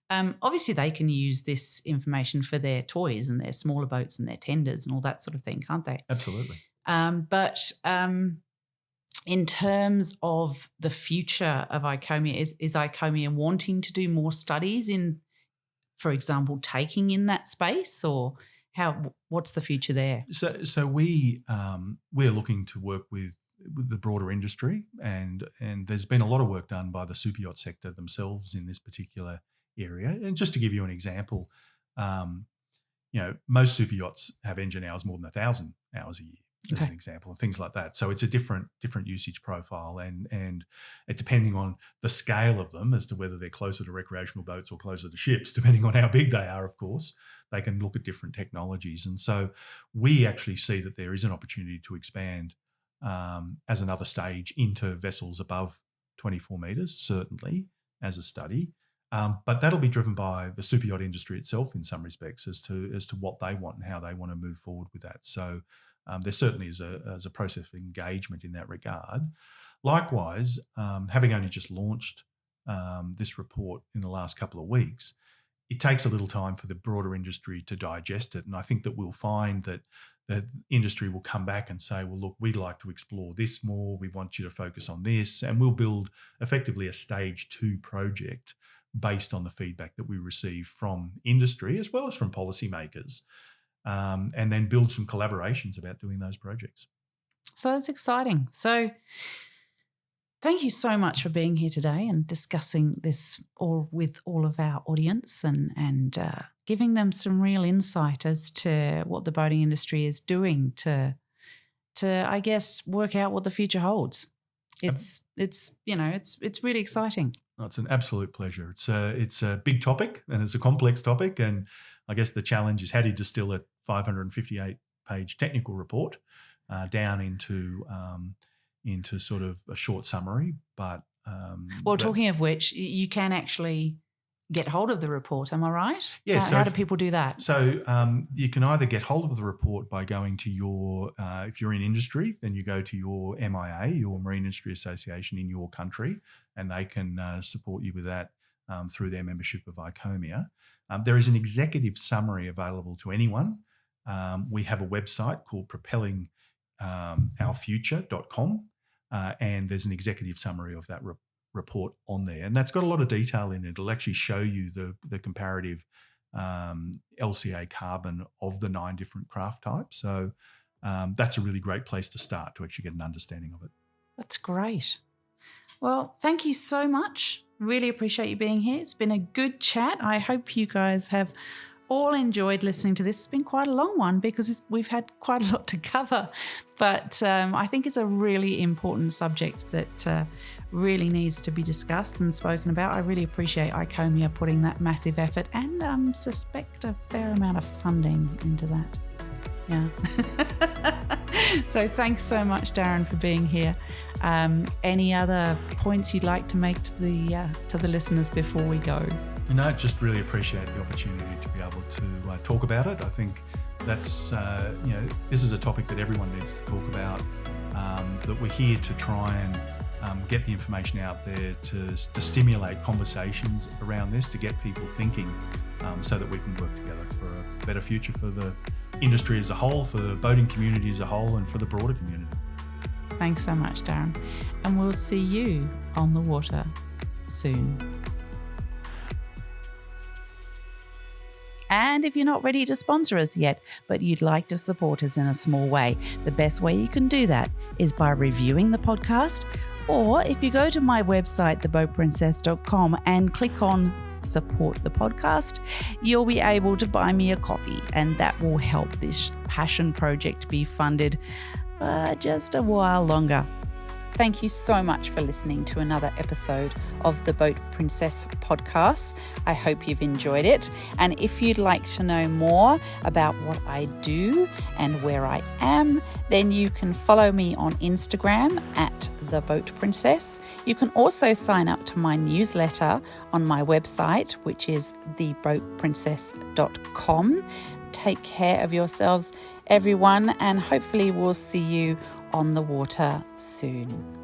Obviously, they can use this information for their toys and their smaller boats and their tenders and all that sort of thing, can't they? Absolutely. But in terms of the future of ICOMIA, is ICOMIA wanting to do more studies in, for example, taking in that space, or what's the future there? So we're looking to work with the broader industry, and there's been a lot of work done by the super yacht sector themselves in this particular area. And just to give you an example, most super yachts have engine hours more than 1,000 hours a year, as an example, and things like that. So it's a different usage profile, and it, depending on the scale of them as to whether they're closer to recreational boats or closer to ships, depending on how big they are, of course, they can look at different technologies. And so we actually see that there is an opportunity to expand as another stage into vessels above 24 metres, certainly as a study. But that'll be driven by the super yacht industry itself in some respects as to what they want and how they want to move forward with that. So there certainly is a process of engagement in that regard. Likewise, having only just launched this report in the last couple of weeks, it takes a little time for the broader industry to digest it. And I think that we'll find that the industry will come back and say, well, look, we'd like to explore this more. We want you to focus on this. And we'll build effectively a stage 2 project based on the feedback that we receive from industry as well as from policymakers, and then build some collaborations about doing those projects. So that's exciting. So thank you so much for being here today and discussing this all with all of our audience and giving them some real insight as to what the boating industry is doing to I guess work out what the future holds. It's really exciting. It's an absolute pleasure. It's a big topic and it's a complex topic, and I guess the challenge is how do you distill a 558-page technical report down into sort of a short summary. But talking of which, you can actually get hold of the report, am I right? Yeah. How do people do that? So you can either get hold of the report by going to your, if you're in industry, then you go to your MIA, your Marine Industry Association in your country, and they can support you with that through their membership of ICOMIA. There is an executive summary available to anyone. We have a website called propellingourfuture.com, and there's an executive summary of that report on there, and that's got a lot of detail in it. It'll actually show you the comparative LCA carbon of the 9 different craft types. So that's a really great place to start to actually get an understanding of it. That's great. Well, thank you so much. Really appreciate you being here. It's been a good chat. I hope you guys have all enjoyed listening to this. It's been quite a long one because we've had quite a lot to cover, but I think it's a really important subject that really needs to be discussed and spoken about. I really appreciate ICOMIA putting that massive effort and suspect a fair amount of funding into that. Yeah. So thanks so much, Darren, for being here. Any other points you'd like to make to the listeners before we go? No, just really appreciate the opportunity to be able to talk about it. I think that's, this is a topic that everyone needs to talk about, that we're here to try and get the information out there to stimulate conversations around this, to get people thinking, so that we can work together for a better future for the industry as a whole, for the boating community as a whole, and for the broader community. Thanks so much, Darren. And we'll see you on the water soon. And if you're not ready to sponsor us yet, but you'd like to support us in a small way, the best way you can do that is by reviewing the podcast, or if you go to my website, theboatprincess.com, and click on support the podcast, you'll be able to buy me a coffee, and that will help this passion project be funded for just a while longer. Thank you so much for listening to another episode of the Boat Princess podcast. I hope you've enjoyed it. And if you'd like to know more about what I do and where I am, then you can follow me on Instagram at The Boat Princess. You can also sign up to my newsletter on my website, which is theboatprincess.com. Take care of yourselves, everyone, and hopefully we'll see you on the water soon.